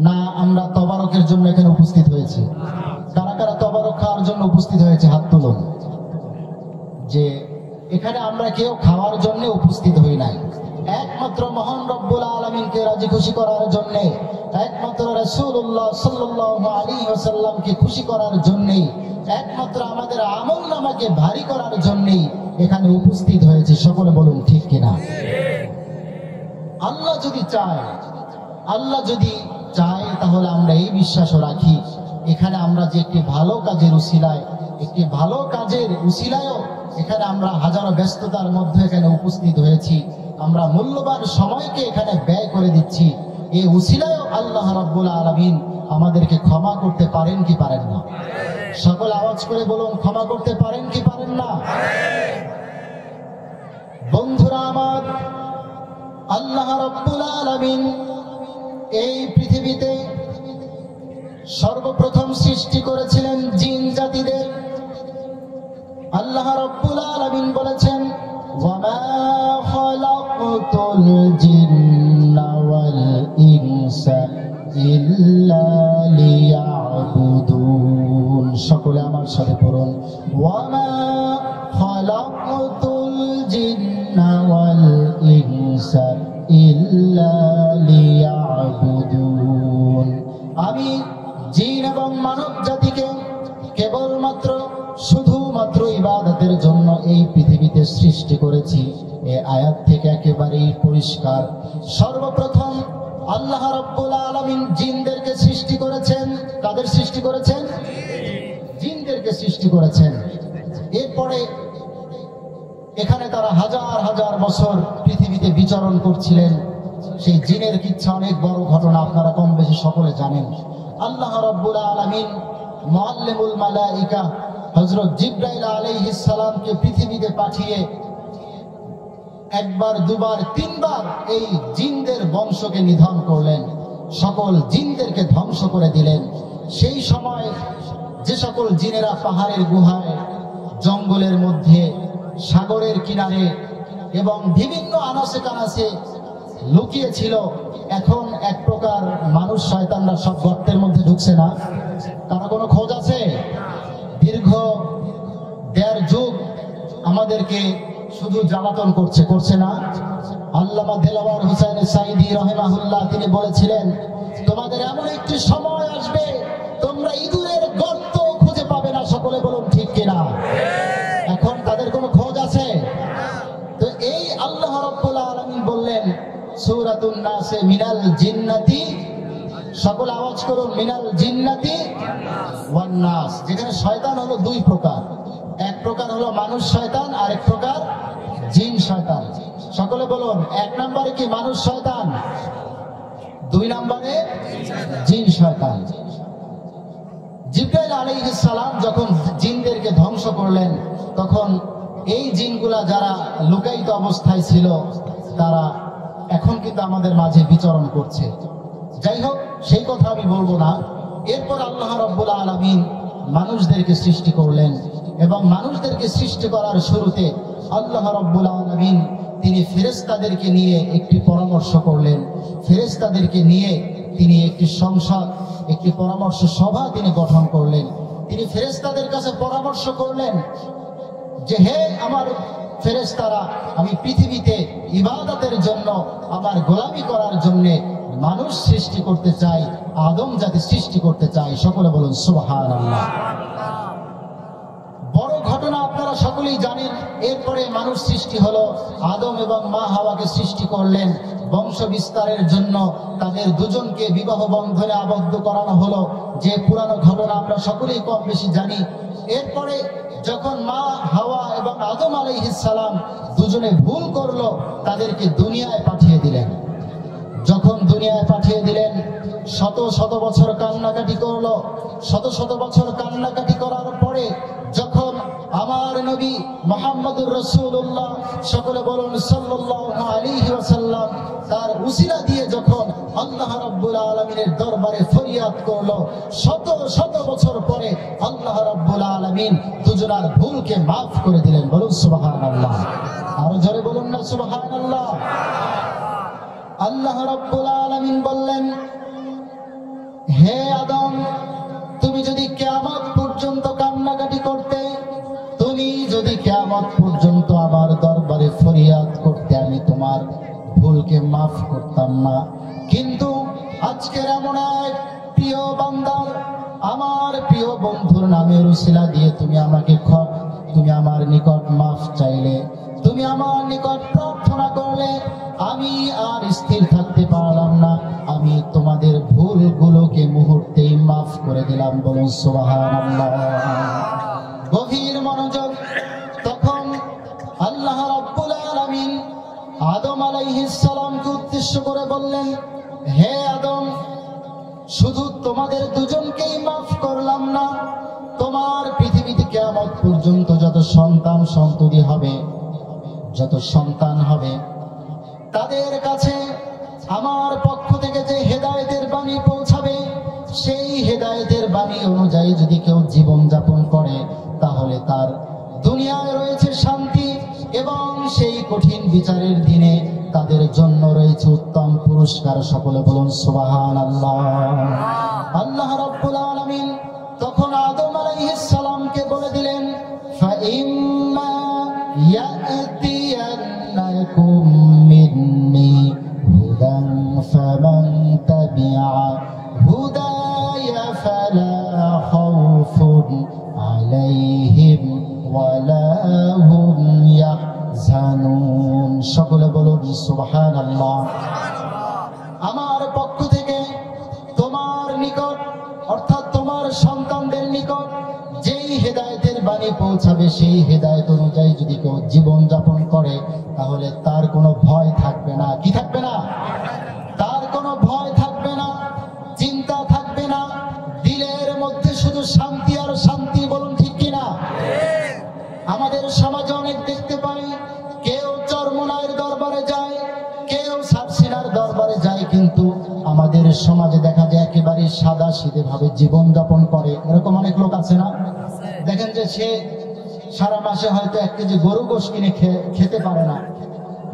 না আমরা তবারকের জন্য এখানে উপস্থিত হয়েছি? কারা কারা তবারক খাওয়ার জন্য উপস্থিত হয়েছে হাত তুলুন। যে এখানে আমরা কেউ খাওয়ার জন্য উপস্থিত হই নাই, একমাত্র মহান রব্বুল আলামিনকে রাজি খুশি করার জন্য, একমাত্র রাসূলুল্লাহ সাল্লাল্লাহু আলাইহি ওয়াসাল্লামকে খুশি করার জন্যই, একমাত্র আমাদের আমলনামাকে ভারী করার জন্যই এখানে উপস্থিত হয়েছে। সকলে বলুন ঠিক কিনা? আল্লাহ যদি চায়, আল্লাহ যদি চায়, তাহলে আমরা এই বিশ্বাসও রাখি, এখানে আমরা যে একটি ভালো কাজের উসিলায়, একটি ভালো কাজের উসিলায়ও এখানে আমরা হাজারো ব্যস্ততার মধ্যে এখানে উপস্থিত হয়েছি, আমরা মূল্যবান সময়কে এখানে ব্যয় করে দিচ্ছি, এই উসিলায়ও আল্লাহ রাব্বুল আলামিন আমাদেরকে ক্ষমা করতে পারেন কি পারেন না? সকল আওয়াজ করে বলুন, ক্ষমা করতে পারেন কি পারেন না? বন্ধুরা আমার, আল্লাহ রাব্বুল আলামিন এই পৃথিবীতে সর্বপ্রথম সৃষ্টি করেছিলেন জিন জাতিদের। আল্লাহ রাব্বুল আলামিন বলেছেন, ওয়ামা খালাকতুল জিন্না ওয়াল ইনসা ইল্লা লিয়াবুদুন। সকলে আমার সাথে পড়ুন, ওয়ামা খালাকতুল জিন্না ওয়াল ইনসা ইল্লা লিয়াবুদুন। আমি জিন এবং মানব জাতিকে কেবলমাত্র শুধুমাত্র ইবাদতের জন্য এই পৃথিবীতে সৃষ্টি করেছি। এই আয়াত থেকে একেবারেই পরিষ্কার। সর্বপ্রথম আল্লাহ রাব্বুল আলামিন জিনদেরকে সৃষ্টি করেছেন। কাদের সৃষ্টি করেছেন? জিনদেরকে সৃষ্টি করেছেন। এরপরে এখানে তারা হাজার হাজার বছর পৃথিবীতে বিচরণ করছিলেন। সেই জিনের কিচ্ছা অনেক বড় ঘটনা, আপনারা কম বেশি সকলে জানেন। আল্লাহ রাব্বুল আলামিন মুআল্লিমুল মালায়েকা হযরত জিবরাইল আলাইহিস সালামকে পৃথিবীতে পাঠিয়ে একবার, দুবার, তিনবার এই জিনদের বংশকে নিধন করলেন, সকল জিনদেরকে ধ্বংস করে দিলেন। সেই সময় যে সকল জিনেরা পাহাড়ের গুহায়, জঙ্গলের মধ্যে, সাগরের কিনারে এবং বিভিন্ন আনাচে কানাচে লুকিয়ে ছিল, এখন এক প্রকার মানুষ শয়তানরা সব গর্তের মধ্যে ঢুকছে না? কারো কোনো খোঁজ আছে? দীর্ঘ ১.৫ যুগ আমাদেরকে শুধু জ্বালাতন করছে না? আল্লামা দেলাওয়ার হোসেন সাঈদী রাহিমাহুল্লাহ তিনি বলেছিলেন, তোমাদের এমন একটি সময় আসবে তোমরা ইঁদুরের গর্ত খুঁজে পাবে না। সকলে বলুন ঠিক কিনা? এখন তাদের কোনো খোঁজ আছে? তো এই আল্লাহ রাব্বুল আলামিন বললেন সূরাতুন নাসে মিনাল জিন্নাতি, সকল আওয়াজ করুন, মিনাল জিন্নাতি ওয়ান নাস। যেখানে শয়তান হলো দুই প্রকার, এক প্রকার হলো মানুষ শয়তান, আর এক প্রকার জিন শয়তান। সকলে বলুন, এক নম্বরে কি মানুষ শয়তান, 2 নম্বরে জিন শয়তান। জিবরাইল আলাইহিস সালাম যখন জিনদেরকে ধ্বংস করলেন, তখন এই জিনগুলা যারা লুকায়িত অবস্থায় ছিল তারা এখন কিন্তু আমাদের মাঝে বিচরণ করছে। যাই হোক, সেই কথা আমি বলবো না। এরপর আল্লাহ রাব্বুল আলামিন মানুষদেরকে সৃষ্টি করলেন, এবং মানুষদেরকে সৃষ্টি করার শুরুতে আল্লাহ রাব্বুল আলামিন তিনি ফেরেশতাদেরকে নিয়ে একটি পরামর্শ করলেন। ফেরেশতাদেরকে নিয়ে তিনি একটি সংসদ, একটি পরামর্শ সভা তিনি গঠন করলেন। তিনি ফেরেশতাদের কাছে পরামর্শ করলেন যে, হে আমার ফেরেশতারা, আমি পৃথিবীতে ইবাদতের জন্য, আমার গোলামি করার জন্য মানুষ সৃষ্টি করতে চাই, আদম জাতি সৃষ্টি করতে চাই। সকলে বলুন সুবহানাল্লাহ। বড় ঘটনা আপনারা সকলেই জানেন। এরপরে মানুষ সৃষ্টি হলো, আদম এবং মা হাওয়াকে সৃষ্টি করলেন বংশ বিস্তারের জন্য। তাদের দুজনকে বিবাহ বন্ধনে আবদ্ধ করানো হলো, যে পুরানো ঘটনা আমরা সকলেই কম বেশি জানি। এরপরে যখন মা হাওয়া এবং আদম আলাইহিস সালাম দুজনে ভুল করলো, তাদেরকে দুনিয়ায় পাঠিয়ে দিলেন। যখন দুনিয়ায় পাঠিয়ে দিলেন, শত শত বছর কান্নাকাটি করলো। শত শত বছর কান্নাকাটি করার পরে যখন আমার নবী মুহাম্মদুর রাসূলুল্লাহ, সকলে বলুন সাল্লাল্লাহু আলাইহি ওয়াসাল্লাম, তার উসিলা দিয়ে যখন আল্লাহ রাব্বুল আলামিনের দরবারে ফরিয়াদ করলো, শত শত বছর পরে আল্লাহ রাব্বুল আলামিন দুজনার ভুলকে মাফ করে দিলেন। বলুন সুবহানাল্লাহ। আরো জোরে বলুন না সুবহানাল্লাহ। আল্লাহ রাব্বুল আলামিন বললেন, হে আদম, তুমি যদি কিয়ামত পর্যন্ত কান্নাকাটি করতে, তুমি যদি কিয়ামত পর্যন্ত আমার দরবারে ফরিয়াদ করতে, আমি তোমার ভুলকে মাফ করতাম না। কিন্তু আজকের এমন এক প্রিয় বান্দার, আমার প্রিয় বন্ধুর নামের উসিলা দিয়ে তুমি আমার নিকট মাফ চাইলে, তুমি আমার নিকট প্রার্থনা করলে, আমি আর স্থির থাকতে পারলাম না, আমি তোমাদের ভুলগুলোকে মুহূর্তেই মাফ করে দিলাম। বলুন সুবহানাল্লাহ। গভীর মনোযোগ। তখন আল্লাহ রাব্বুল আলামিন আদম আলাইহিস সালামকে উদ্দেশ্য করে বললেন, হে আদম, শুধু তোমাদের দুজনকেই মাফ করলাম না, তোমার পৃথিবীতে কিয়ামত পর্যন্ত যত সন্তান সন্ততি হবে, যত সন্তান হবে, তাদের কাছে আমার পক্ষ থেকে যে হেদায়েতের বাণী পৌঁছাবে, সেই হেদায়েতের বাণী অনুযায়ী যদি কেউ জীবন যাপন করে, তাহলে তার দুনিয়ায় রয়েছে শান্তি, এবং সেই কঠিন বিচারের দিনে তাদের জন্য রয়েছে উত্তম পুরস্কার। সকলে বলুন সুবহানাল্লাহ। আল্লাহ রাব্বুল আলামিন তখন আদম আলাইহিস সালামকে বলে দিলেন, ফাইম্মা ইয়াতিয়ান্নাকুম মিন্নি হুদান ফামান তাবিআ হুদায়া ফালা খাউফুন আলাইহিম ওয়ালা হুম ইয়াহজানুন। সকলে বলুন সুবহানাল্লাহ। আমার পক্ষ থেকে তোমার নিকট, অর্থাৎ তোমার সন্তানদের নিকট যেই হেদায়েতের বাণী পৌঁছাবে, সেই হেদায়েত অনুযায়ী যদি কেউ জীবন যাপন করে, তাহলে তার কোনো ভয় থাকবে না। কি থাকবে না? তার কোনো ভয় থাকবে না, চিন্তা থাকবে না, দিলের মধ্যে শুধু শান্তি আর শান্তি। বলুন ঠিক কিনা? আমাদের সমাজে অনেক দেখতে পাই, কেউ চরমোনাইয়ের দরবারে যায়, কেউ সাবসিনার দরবারে যায়, কিন্তু আমাদের সমাজে দেখা যায় একেবারে সাদা সিধে ভাবে জীবন যাপন করে। এরকম অনেক লোক আছে না? দেখেন যে সে সারা মাসে হয়তো 1 কেজি গরু গোশ কিনে খেতে পারে না,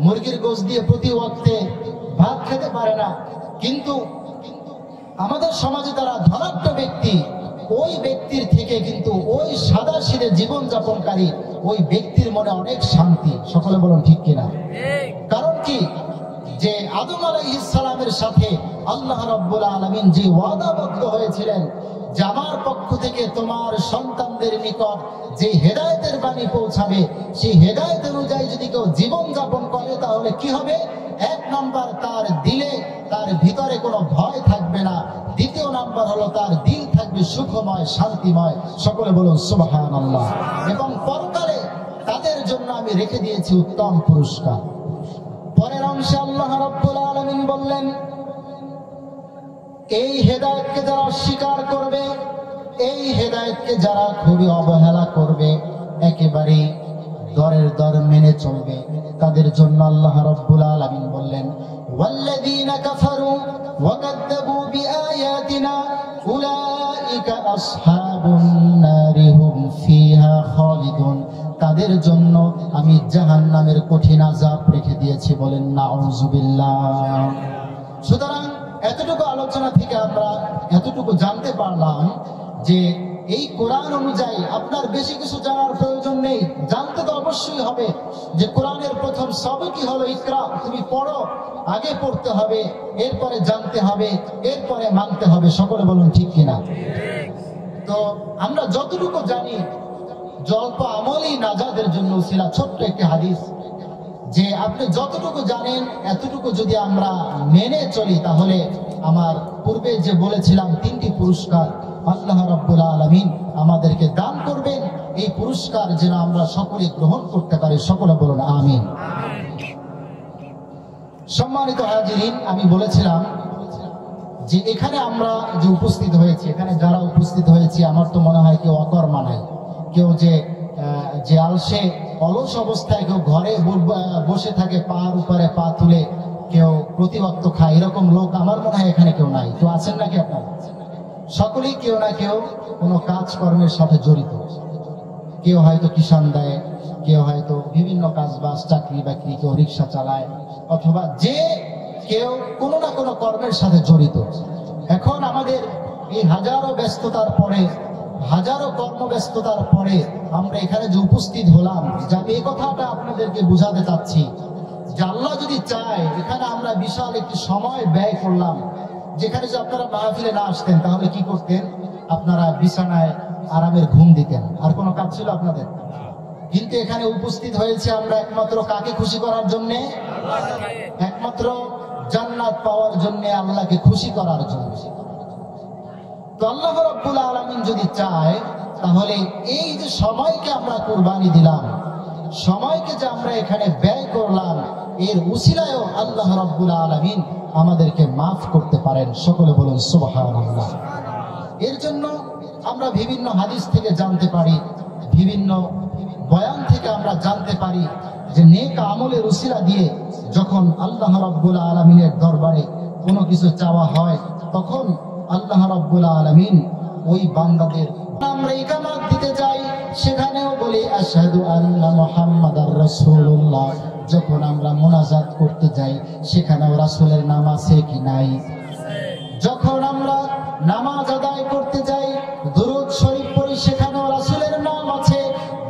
মুরগির গোশ দিয়ে প্রতি ওয়াক্তে ভাত খেতে পারে না, কিন্তু আমাদের সমাজে তারা ধনাঢ্য ব্যক্তি, ওই ব্যক্তির থেকে কিন্তু ওই সাদাসিধে জীবনযাপনকারী ওই ব্যক্তির মনে অনেক শান্তি। সকলে বলুন ঠিক কিনা? কারণ কি, যে আদম আলাইহিস সালামের সাথে আল্লাহ রাব্বুল আলামিন যে ওয়াদাবদ্ধ হয়েছিলেন যে আমার পক্ষ থেকে তোমার সন্তানদের নিকট যে হেদায়েতের বাণী পৌঁছাবে, সেই হেদায়েত অনুযায়ী যদি কেউ জীবন যাপন করে তাহলে কি হবে? এক নাম্বার, তার দিলে তার ভিতরে কোনো ভয় থাকবে না। দ্বিতীয় নাম্বার হলো তার দিল থাকবে সুখময়, শান্তিময়। সকলে বলুন সুবহানাল্লাহ। এবং পরকালে তাদের জন্য আমি রেখে দিয়েছি উত্তম পুরস্কার। পরের অংশে আল্লাহ রাব্বুল আলামিন বললেন, এই হেদায়েতকে যারা অস্বীকার করবে, এই হেদায়েতকে যারা খুবই অবহেলা করবে, একেবারে দরের দর মেনে চলবে, তাদের জন্য আল্লাহ রাব্বুল আলামিন বললেন, ওয়াল্লাযীনা কাফারু ওয়া কাযযাবু বিআয়াতিনা উলাইকা আসহাবুন নারি হুম ফিহা খালিদুন। তাদের জন্য আমি জাহান্নামের কঠিন আযাব রেখে দিয়েছি। বলেন নাউযুবিল্লাহ। সুতরাং এতটুকু আলোচনা থেকে আমরা এতটুকু জানতে পারলাম যে এই কোরআন অনুযায়ী আপনার বেশি কিছু জানার প্রয়োজন নেই। জানতে তো অবশ্যই হবে যে কোরআনের প্রথম সবকই হলো ইকরা, তুমি পড়ো। আগে পড়তে হবে, এরপরে জানতে হবে, এরপরে মানতে হবে। সকলে বলুন ঠিক কিনা? তো আমরা যতটুকু জানি, জল্প আমলই নাজাদের জন্য উসিলা। ছোট্ট একটি হাদিস, যে আপনি যতটুকু জানেন এতটুকু যদি আমরা মেনে চলি, তাহলে আমার পূর্বে যে বলেছিলাম 3টি পুরস্কার আল্লাহ রাব্বুল আলামিন আমাদেরকে দান করবেন। এই পুরস্কার যেন আমরা সকলে গ্রহণ করতে পারি। সকলে বলুন আমিন। সম্মানিত হাজিরিন, আমি বলেছিলাম যে এখানে আমরা যে উপস্থিত হয়েছি, এখানে যারা উপস্থিত হয়েছি, আমার তো মনে হয় কেউ অকর্মা নাই, কেউ যে আলসে অলস অবস্থায় কেউ ঘরে বসে থাকে, পার উপরে পা তুলে কেউ প্রতিবক্ত খায়, এরকম লোক আমার মনে হয় এখানে কেউ নাই। তো আছেন নাকি আপনারা? সকলেই কেউ না কেউ কোনো কাজকর্মের সাথে জড়িত। কেউ হয়তো কিষান দেয়, কেউ হয়তো বিভিন্ন কাজবাজ, চাকরি বাকরি, কেউ রিক্সা চালায়, অথবা যে কেউ কোনো না কোনো কর্মের সাথে জড়িত। এখন আমাদের এই হাজারো ব্যস্ততার পরে, হাজারো কর্মব্যস্ততার পরে আমরা এখানে যে উপস্থিত হলাম, যে আমি এই কথাটা আপনাদেরকে বুঝাতে চাচ্ছি যে আল্লাহ যদি চায়, এখানে আমরা বিশাল একটি সময় ব্যয় করলাম। যেখানে যে আপনারা মাহফিলে না আসতেন তাহলে কি করতেন? আপনারা বিছানায় আরামের ঘুম দিতেন, আর কোনো কাজ ছিল আপনাদের? কিন্তু এখানে উপস্থিত হয়েছে আমরা একমাত্র কাকে খুশি করার জন্যে? একমাত্র জান্নাত পাওয়ার জন্যে, আল্লাহকে খুশি করার জন্য। তো আল্লাহ রাব্বুল আলামিন যদি চায়, তাহলে এই যে সময়কে আমরা কুরবানি দিলাম, সময়কে যে আমরা এখানে ব্যয় করলাম, এর উসিলায়ও আল্লাহ রাব্বুল আলামিন আমাদেরকে মাফ করতে পারেন। সকলে বলুন সুবহানাল্লাহ। এর জন্য আমরা বিভিন্ন হাদিস থেকে জানতে পারি, বিভিন্ন বয়ান থেকে আমরা জানতে পারি যে নেক আমলের উসিলা দিয়ে যখন আল্লাহ রাব্বুল আলামিনের দরবারে কোনো কিছু চাওয়া হয়, তখন আল্লাহ রাব্বুল আলামিন ওই বান্দাদের, আমরা ইকামত দিতে যাই সেখানেও বলি আশহাদু আন্না মুহাম্মাদার রাসূলুল্লাহ। যখন আমরা মুনাজাত করতে যাই সেখানেও রাসূলের নাম আছে কি নাই? যখন আমরা নামাজ আদায় করতে যাই, দুরূদ শরীফ পড়ি, সেখানেও রাসূলের নাম আছে।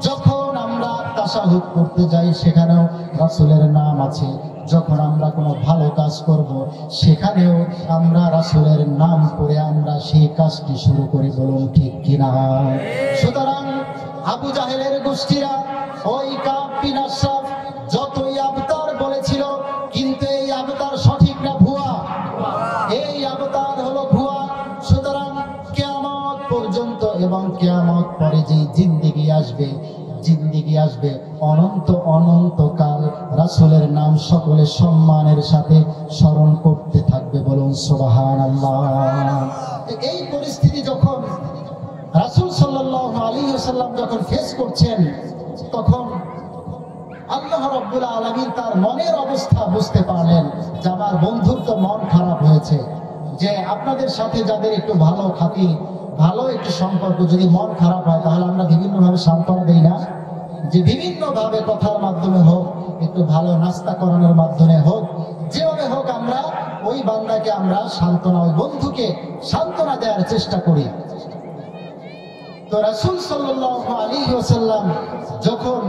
যখন আমরা তাশাহুদ করতে যাই সেখানেও রাসূলের নাম আছে। যখন আমরা কোনো ভালো কাজ করব সেখানেও আমরা রাসূলের নাম করে আমরা সেই কাজটি শুরু করি। বলুন ঠিক কিনা? সুতরাং আবু জাহেলের গোষ্ঠীরা, ওই কাব বিন আশরাফ যতই আবতার বলেছিল, কিন্তু এই আবতার সঠিক না ভুয়া? এই আবতার হলো ভুয়া। সুতরাং কিয়ামত পর্যন্ত এবং কিয়ামত পরে যে জিন্দেগি আসবে, জিন্দেগি আসবে অনন্ত অনন্তকাল রাসূলের নাম সকলে সম্মানের সাথে স্মরণ করতে থাকবে। বলুন সুবহানাল্লাহ। এই পরিস্থিতি যখন রাসূল সাল্লাল্লাহু আলাইহি ওয়াসাল্লাম যখন ফেস করছেন, তখন আল্লাহ রাব্বুল আলামিন তার মনের অবস্থা বুঝতে পারলেন যে আমার বন্ধুর তো মন খারাপ হয়েছে, যে আপনাদের সাথে যাদের একটু ভালো খাতির, ভালো একটু সম্পর্ক, যদি মন খারাপ হয় তাহলে আমরা বিভিন্নভাবে সান্ত্বনা দেই না? যে বিভিন্নভাবে কথার মাধ্যমে হোক, একটু ভালো নাস্তা করানোর মাধ্যমে হোক, যেভাবে হোক আমরা ওই বান্দাকে আমরা সান্ত্বনা, ওই বন্ধুকে সান্ত্বনা দেওয়ার চেষ্টা করি। তো রাসূল সাল্লাল্লাহু আলাইহি ওয়াসাল্লাম যখন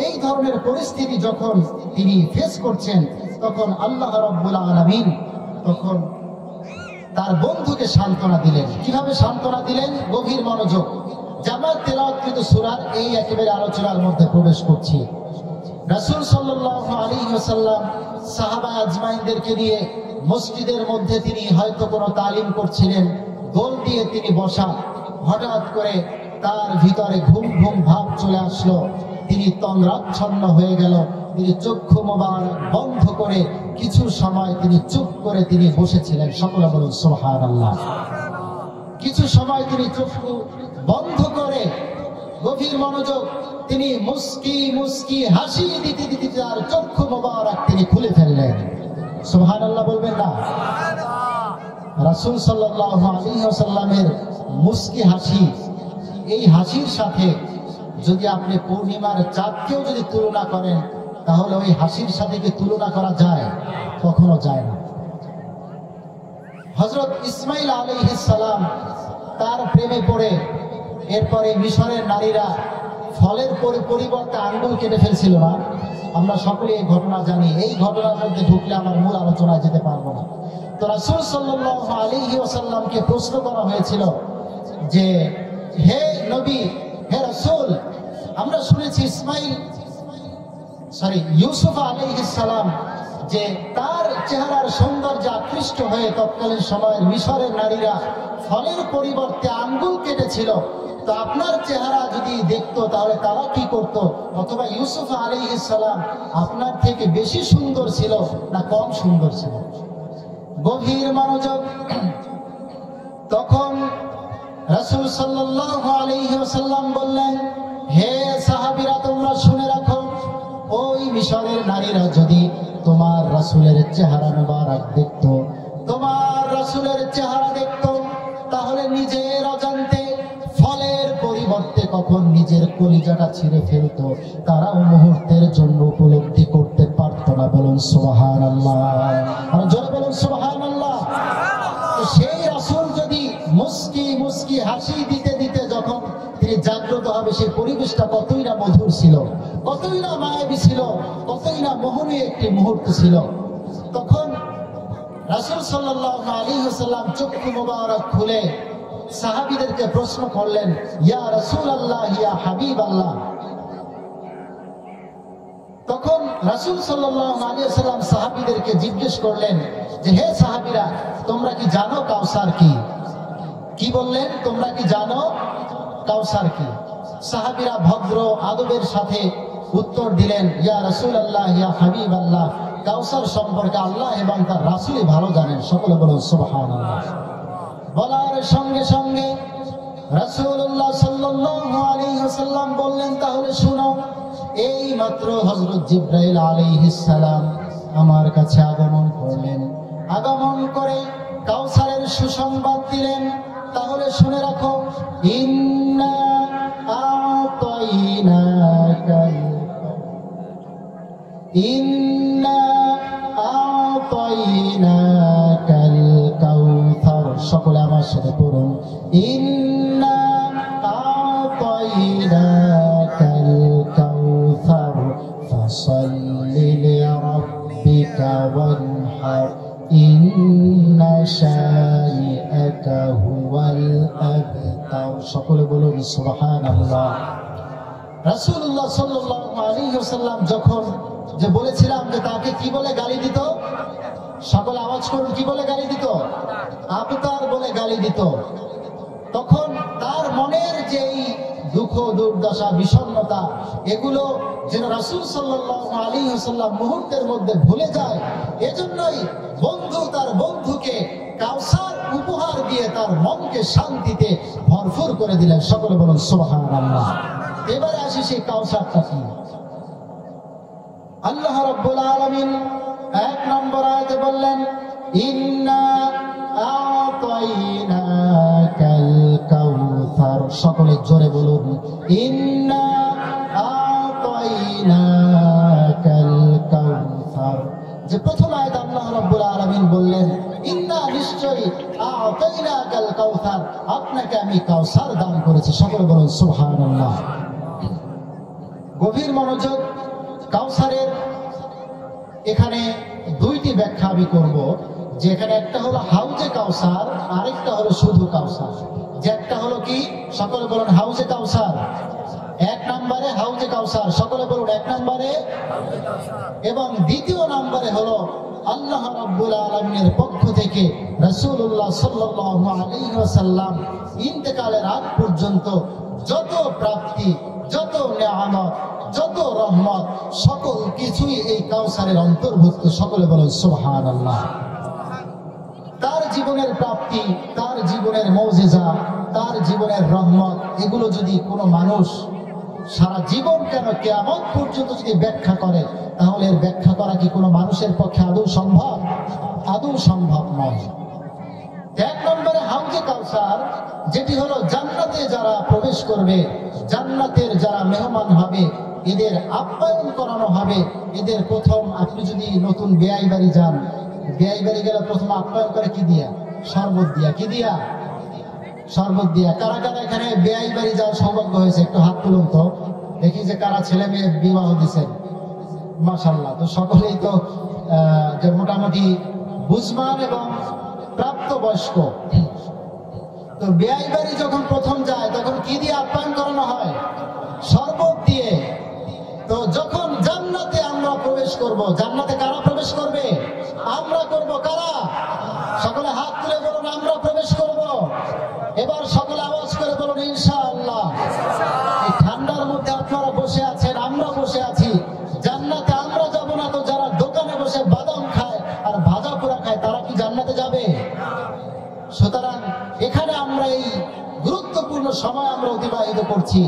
এই ধরনের পরিস্থিতি যখন তিনি ফেস করছেন, তখন আল্লাহ রাব্বুল আলামিন তখন তার বন্ধুকে সান্ত্বনা দিলেন। কিভাবে সান্ত্বনা দিলেন? গভীর মনোযোগ। জামাত তেলাওয়াতকৃত সূরার এই একেবারে আলোচনার মধ্যে প্রবেশ করছি। রাসূল সাল্লাল্লাহু আলাইহি ওয়াসাল্লাম সাহাবা আজমাইনদেরকে নিয়ে মসজিদের মধ্যে তিনি হয়তো কোনো তালিম করছিলেন, গোল দিয়ে তিনি বসা। হঠাৎ করে তার ভিতরে ঘুম ঘুম ভাব চলে আসলো, তিনি তন্দ্রাচ্ছন্ন হয়ে গেল। তিনি চক্ষু মোবারক বন্ধ করে কিছু সময় তিনি চুপ করে তিনি বসেছিলেন। সকলে বলুন সুবহানাল্লাহ। কিছু সময় তিনি চক্ষু বন্ধ করে গভীর মনোযোগ তিনি মুস্কি মুস্কি হাসি দিতে দিতে তার চক্ষু মোবারক তিনি খুলে ফেললেন। সুবহানাল্লাহ বলবেন না? রাসূল সাল্লাল্লাহু আলাইহি ওয়াসাল্লামের মুস্কি হাসি, এই হাসির সাথে যদি আপনি পূর্ণিমার চাঁদকেও যদি তুলনা করেন, তাহলে ওই হাসির সাথে কি তুলনা করা যায়? কখনো যায় না। হযরত ইসমাঈল আলাইহিস সালাম তার প্রেমে পড়ে এরপরে মিশরের নারীরা ফলের পরিবর্তে আঙ্গুল কেটে ফেলছিল না? আমরা সকলে এই ঘটনা জানি। এই ঘটনার মধ্যে ঢুকলে আমার মূল আলোচনায় যেতে পারবো না। তো রাসূল সাল্লাল্লাহু আলাইহি ওয়াসাল্লামকে প্রশ্ন করা হয়েছিল যে, হে নবী, হে রাসূল, আমরা শুনেছি ইউসুফ আলাইহিস সালাম যে তার চেহারার সৌন্দর্যে আকৃষ্ট হয়ে তৎকালীন সময়ের মিশরের নারীরা ফলের পরিবর্তে আঙ্গুল কেটেছিল। তো আপনার চেহারা যদি দেখতো তাহলে তারা কি করত? অথবা ইউসুফ আলাইহিস সালাম আপনার থেকে বেশি সুন্দর ছিল না কম সুন্দর ছিল? গভীর মনোযোগ। তখন রাসূল সাল্লাল্লাহু আলাইহি ওয়াসাল্লাম বললেন, হে সাহাবীরা, তোমরা শুনে রাখো, ওই মিশরের নারীরা যদি তোমার রাসূলের চেহারা মুবারক দেখতো, তোমার রাসূলের চেহারা দেখতো, তাহলে নিজের অজান্তে ফলের পরিবর্তে কখন নিজের কলিজাটা ছিঁড়ে ফেলতো তারাও মুহূর্তের জন্য উপলব্ধি করতে পারতো না। বলুন সুবহানাল্লাহ। আর জোরে বলুন সুবহানাল্লাহ। সেই রাসূল যদি মুস্কি মুস্কি হাসি দিতে দিতে যখন তিনি জাগ্রত হবে, সেই পরিবেশটা কতই না মধুর ছিল, কতই না মায়াবী ছিল, কতই না মোহনীয় একটি মুহূর্ত ছিল। তখন রাসূল সাল্লাল্লাহু আলাইহি ওয়াসাল্লাম চক্ষু মোবারক খুলে সাহাবীদেরকে প্রশ্ন করলেন, ইয়া রাসূলুল্লাহ, ইয়া হাবিবাল্লাহ। তখন রাসূল সাল্লাল্লাহু আলাইহি ওয়াসাল্লাম সাহাবীদেরকে জিজ্ঞেস করলেন যে, হে সাহাবীরা, তোমরা কি জানো কাউসার কি? কি বললেন? তোমরা কি জানো কাউসার কি? সাহাবীরা ভদ্র আদবের সাথে উত্তর দিলেন, ইয়া রাসূলুল্লাহ, ইয়া হাবিবাল্লাহ, কাউসার সম্পর্কে আল্লাহ এবং তার রাসূলই ভালো জানেন। সকলে বলুন সুবহানাল্লাহ। বলার সঙ্গে সঙ্গে রাসূলুল্লাহ সাল্লাল্লাহু আলাইহি ওয়াসাল্লাম বললেন, তাহলে শুনো, এই মাত্র হযরত জিবরাইল আলাইহিস সালাম আমার কাছে আগমন করলেন। আগমন করে কাউসারের সুসংবাদ দিলেন। তাহলে শুনে রাখো, ইন্না আ'তাইনাকাল কাউসার। সকলে আমার সাথে পড়ুন, ইন্না আ'তাইনাকাল কাউসার ফাসাল্লি লিরাব্বিকা ওয়ানহার ইন্না শানিআকা হুয়াল আবতার। সকলে বলুন সুবহানাল্লাহ। রাসূলুল্লাহ সাল্লাল্লাহু আলাইহি ওয়াসাল্লাম যখন যে বলেছিলাম যে তাকে কি বলে গালি দিত, সকলে আওয়াজ করুন, কি বলে গালি দিত? আবতার বলে গালি দিত। তখন তার মনের যেই দুঃখ দুর্দশা বিষণ্ণতা, এগুলো যেন রাসূল সাল্লাল্লাহু আলাইহি ওয়াসাল্লাম মুহূর্তের মধ্যে ভুলে যায়, এজন্যই বন্ধু তার বন্ধুকে কাউসার উপহার দিয়ে তার মনকে শান্তিতে ভরপুর করে দিলেন। সকলে বলুন সুবহানাল্লাহ। এবারে আসি সেই কাউসারটা কি। আল্লাহ রাব্বুল আলামিন 1 নম্বর আয়াতে বললেন, ইন্না আ'তাইনাকাল কাউসার। সকলে জোরে বলুন, ইন্না আ'তাইনাকাল কাউসার। যে প্রথম আয়াতে আল্লাহ রাব্বুল আলামিন বললেন নিশ্চয়ই আ'তাইনাকাল কাউসার, আপনাকে আমি কাউসার দান করেছি। সকলে বলুন সুবহানাল্লাহ। গভীর মনোযোগ। কাউসারের এখানে দুইটি ব্যাখ্যা আমি করব, যে এখানে একটা হলো হাউজে কাউসার, আরেকটা হলো শুধু কাউসার। যে একটা হলো কি, সকলে বলুন হাউজে কাউসার। এক নম্বরে হাউজে কাউসার, সকলে বলুন এক নম্বরে। এবং দ্বিতীয় নম্বরে হলো আল্লাহ রাব্বুল আলামিনের পক্ষ থেকে রাসূলুল্লাহ সাল্লাল্লাহু আলাইহি ওয়াসাল্লাম ইন্তেকালের আগ পর্যন্ত যত প্রাপ্তি, যত নেয়ামত, যত রহমত, সকল কিছুই এই কাউসারের অন্তর্ভুক্ত। সকলে বলুন সুবহানাল্লাহ। তার জীবনের প্রাপ্তি, তার জীবনের মৌজিজা, তার জীবনের রহমত, এগুলো যদি কোনো মানুষ সারা জীবন কেন কিয়ামত পর্যন্ত যদি ব্যাখ্যা করে, তাহলে এর ব্যাখ্যা করা কি কোনো মানুষের পক্ষে আদৌ সম্ভব? আদৌ সম্ভব নয়। এক নম্বরে হাউজে কাউসার, যেটি হলো জান্নাতে যারা প্রবেশ করবে, জান্নাতের যারা মেহমান হবে, এদের আপ্যায়ন করানো হবে। এদের প্রথম, আপনি যদি নতুন বেয়াই বাড়ি যান, বেয়াই বাড়ি গেলে প্রথম আপ্যায়ন করে কি দিয়া? শরবত দিয়া। কি দিয়া? শরবত দিয়া। কারা কারা এখানে বেয়াই বাড়ি যাওয়ার সৌভাগ্য হয়েছে? একটু হাত তুলুন তো দেখি, যে কারা ছেলে মেয়ে বিবাহ দিচ্ছেন। মাশাআল্লাহ। তো সকলেই তো যে মোটামুটি বুঝমান এবং প্রাপ্তবয়স্ক। তো বেয়াই বাড়ি যখন প্রথম যায়, তখন কি দিয়ে আপ্যায়ন করানো হয়? শরবত দিয়ে। তো যখন জান্নাতে আমরা প্রবেশ করব, জান্নাতে কারা প্রবেশ করবে? আমরা করব। কারা? সকলে হাত তুলে বলুন আমরা প্রবেশ করব। এবার সকলে আওয়াজ করে বলুন ইনশাআল্লাহ। এই ঠান্ডার মধ্যে আপনারা বসে আছেন, আমরা বসে আছি, জান্নাতে আমরা যাব না তো যারা দোকানে বসে বাদাম খায় আর ভাজা পোড়া খায়, তারা কি জান্নাতে যাবে? সুতরাং এখানে আমরা এই গুরুত্বপূর্ণ সময় আমরা অতিবাহিত করছি।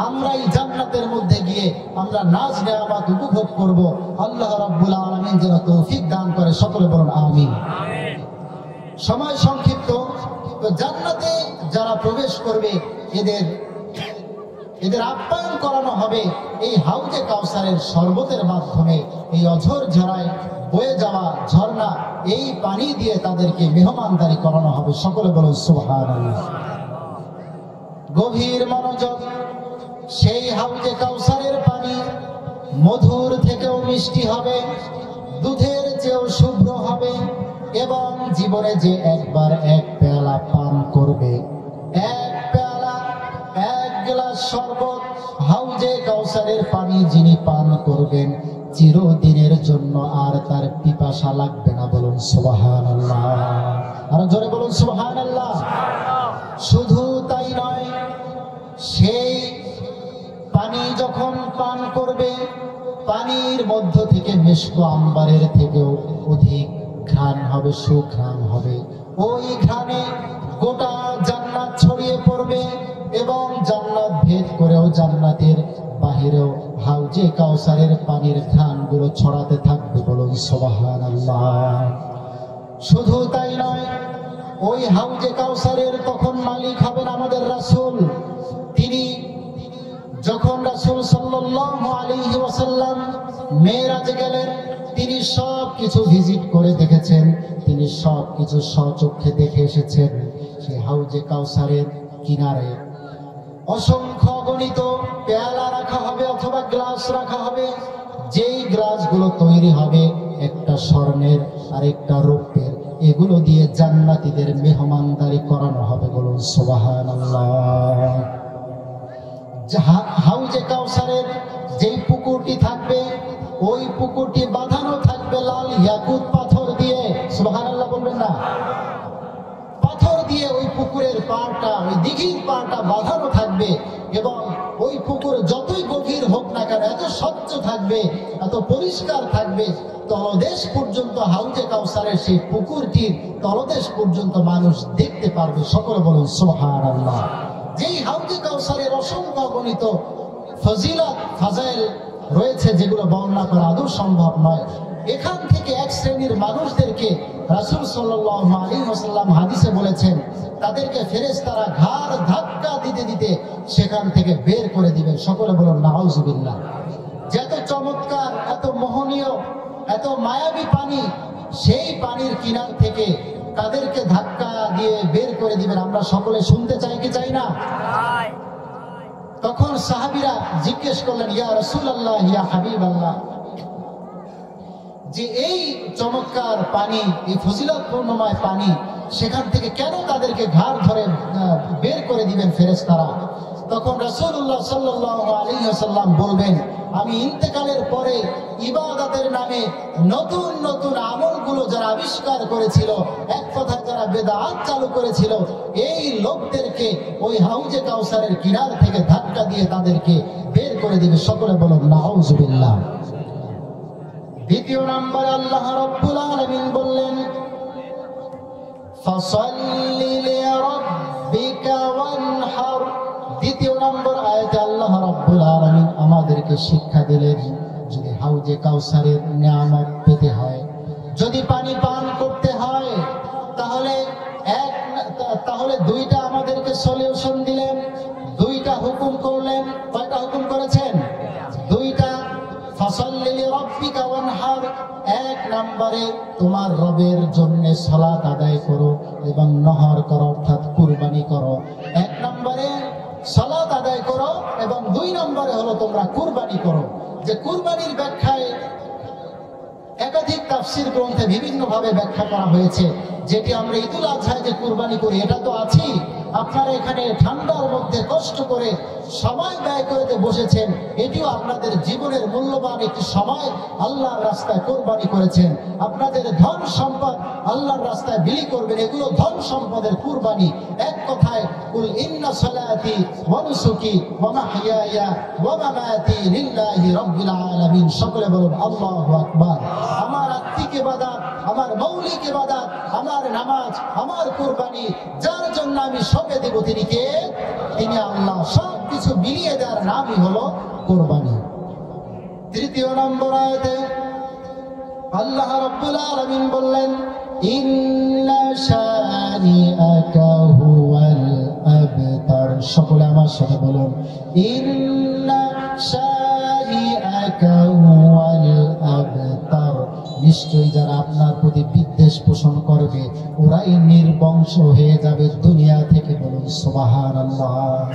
আমরা এই জান্নাতের মধ্যে গিয়ে আমরা নাজ নেয়ামত উপভোগ করব। আল্লাহ রাব্বুল আলামিন যেন তৌফিক দান করে। সকলে বলুন আমিন। সময় সংক্ষিপ্ত। তো জান্নাতে যারা প্রবেশ করবে, এদের আপ্যায়ন করানো হবে এই হাউজে কাউসারের শরবতের মাধ্যমে। এই অঝর ঝরায় বয়ে যাওয়া ঝর্ণা, এই পানি দিয়ে তাদেরকে মেহমানদারি করানো হবে। সকলে বলুন সুবহানাল্লাহ। গভীর মনোযোগ। সেই হাউজে কাউসারের পানি মধুর থেকেও মিষ্টি হবে, দুধের চেয়েও শুভ্র হবে, এবং জীবনে যে একবার এক পেয়ালা পান করবে, এক পেয়ালা, এক গ্লাস শরবত, হাউজে কাউসারের পানি যিনি পান করবেন, চিরদিনের জন্য আর তার পিপাসা লাগবে না। বলুন সুবহানাল্লাহ। আর জোরে বলুন সুবহানাল্লাহ। শুধু তাই নয়, সেই পানি যখন পান করবে, পানির মধ্য থেকে মিশক আম্বারের থেকেও অধিক ঘ্রাণ হবে, সুঘ্রাণ হবে। ওই ঘ্রাণে গোটা জান্নাত ছড়িয়ে পড়বে, এবং জান্নাত ভেদ করেও জান্নাতের বাহিরেও হাউজে কাউসারের পানির ঘ্রাণগুলো ছড়াতে থাকবে। বলুন সুবহানাল্লাহ। শুধু তাই নয়, ওই হাউজে কাউসারের তখন মালিক হবেন আমাদের রাসূল। তিনি যখন রাসূল সাল্লাল্লাহু আলাইহি ওয়াসাল্লাম মেরাজে গেলেন, তিনি সব কিছু ভিজিট করে দেখেছেন, তিনি সব কিছু স্বচক্ষে দেখে এসেছেন। সেই হাউজে কাউসারের কিনারে অসংখ্য অগণিত পেয়ালা রাখা হবে অথবা গ্লাস রাখা হবে। যেই গ্লাসগুলো তৈরি হবে একটা স্বর্ণের আর একটা রৌপ্যের, এগুলো দিয়ে জান্নাতীদের মেহমানদারি করানো হবে। বলুন সুবহানাল্লাহ। হাউজে কাউসারের যেই পুকুরটি থাকবে, ওই পুকুরটি বাঁধানো থাকবে লাল ইয়াকুত পাথর দিয়ে। সুবহানাল্লাহ বলবেন না? পাথর দিয়ে ওই পুকুরের পাড়টা, ওই দিঘির পাড়টা বাঁধানো থাকবে, এবং ওই পুকুর যতই গভীর হোক না কেন, এত স্বচ্ছ থাকবে, এত পরিষ্কার থাকবে, তলদেশ পর্যন্ত হাউজে কাউসারের সেই পুকুরটির তলদেশ পর্যন্ত মানুষ দেখতে পারবে। সকলে বলুন সুবহানাল্লাহ। যেই হাউজে কাউসারের অসংখ্য গণিত ফজিলত ফাজাইল রয়েছে, যেগুলো বর্ণনা করা আদৌ সম্ভব নয়। এখান থেকে এক শ্রেণীর মানুষদেরকে রাসূল সাল্লাল্লাহু আলাইহি ওয়াসাল্লাম হাদিসে বলেছেন, তাদেরকে ফেরেশতারা ঘাড় ধাক্কা দিতে দিতে সেখান থেকে বের করে দিবেন। সকলে বলুন নাউজুবিল্লাহ। যত চমৎকার, এত মোহনীয়, এত মায়াবী পানি, সেই পানির কিনার থেকে তাদেরকে ধাক্কা দিয়ে বের করে দিবেন। আমরা সকলে শুনতে চাই কি চাই না? তখন সাহাবীরা জিজ্ঞেস করলেন, ইয়া রাসূলুল্লাহ, ইয়া হাবিবাল্লাহ, যে এই চমৎকার পানি, এই ফজিলতপূর্ণময় পানি, সেখান থেকে কেন তাদেরকে ঘাড় ধরে বের করে দিবেন ফেরেশতারা? তখন রাসূলুল্লাহ সাল্লাল্লাহু আলাইহি ওয়াসাল্লাম বলবেন, আমি ইন্তেকালের পরে ইবাদতের নামে নতুন নতুন আমলগুলো যারা আবিষ্কার করেছিল, এক কথায় যারা বেদাত চালু করেছিল, এই লোকদেরকে ওই হাউজে কাউসারের কিনার থেকে ধাক্কা দিয়ে তাদেরকে বের করে দিবে। সকলে বলুন নাউজুবিল্লাহ। দ্বিতীয় নম্বরে আল্লাহ রাব্বুল আলামিন বললেন, ফাসাল্লি লিরাব্বিকা ওয়ানহার। দ্বিতীয় নম্বর আয়াতে আল্লাহ রাব্বুল আলামিন আমাদেরকে শিক্ষা দিলেন, যদি হাউজে কাউসারের নিয়ামত পেতে হয়, যদি পানি পান করতে হয়, তাহলে দুইটা আমাদেরকে সলিউশন দিলেন, দুইটা হুকুম করলেন। কয়টা হুকুম করেছেন? দুইটা। ফাসাল্লি লিরাব্বিকা ওয়ানহার, এক নম্বরে তোমার রবের জন্য সালাত আদায় করো এবং নহর করো, অর্থাৎ কুরবানি করো। এক নম্বরে সালাত আদায় করো এবং দুই নম্বরে হলো তোমরা কুরবানি করো। যে কুরবানির ব্যাখ্যায় একাধিক তাফসীর গ্রন্থে বিভিন্ন ভাবে ব্যাখ্যা করা হয়েছে। যেটি আমরা ঈদুল আজহায় যে কুরবানি করি, এটা তো আছেই। আপনারা এখানে ঠান্ডার মধ্যে কষ্ট করে সময় ব্যয় করতে বসেছেন, এটিও আপনাদের জীবনের মূল্যবান একটি সময় আল্লাহর রাস্তায় কোরবানি করেছেন। আপনাদের ধন সম্পদ আল্লাহর রাস্তায় বিলি করবেন, এগুলো ধন সম্পদের কুরবানি। এক কথায়, কুল ইন্না সালাতি ওয়া নুসুকি ওয়া মাহইয়ায়া ওয়া মামাতি লিল্লাহি রাব্বিল আলামিন। সকলে বলুন আল্লাহু আকবার। আমার আত্মিক ইবাদত, আমার মৌলিক ইবাদত, আমার নামাজ, আমার কুরবানি, যার জন্য আমি সঁপে দেব, তিনি কে? তিনি আল্লাহ। সব কিছু মিলিয়ে দেওয়ার নামই হলো কোরবানি। তৃতীয় নম্বর আয়াতে আল্লাহ রাব্বুল আলামিন বললেন, ইন্না শানিআকা হুয়াল আবতার। সকলে আমার সাথে বলুন, ইন্না শানিআকা হুয়াল আবতার। নিশ্চয়ই যারা আপনার প্রতি বিদ্বেষ পোষণ করবে, ওরাই নির্বংশ হয়ে যাবে দুনিয়া থেকে। বলুন সুবহানাল্লাহ।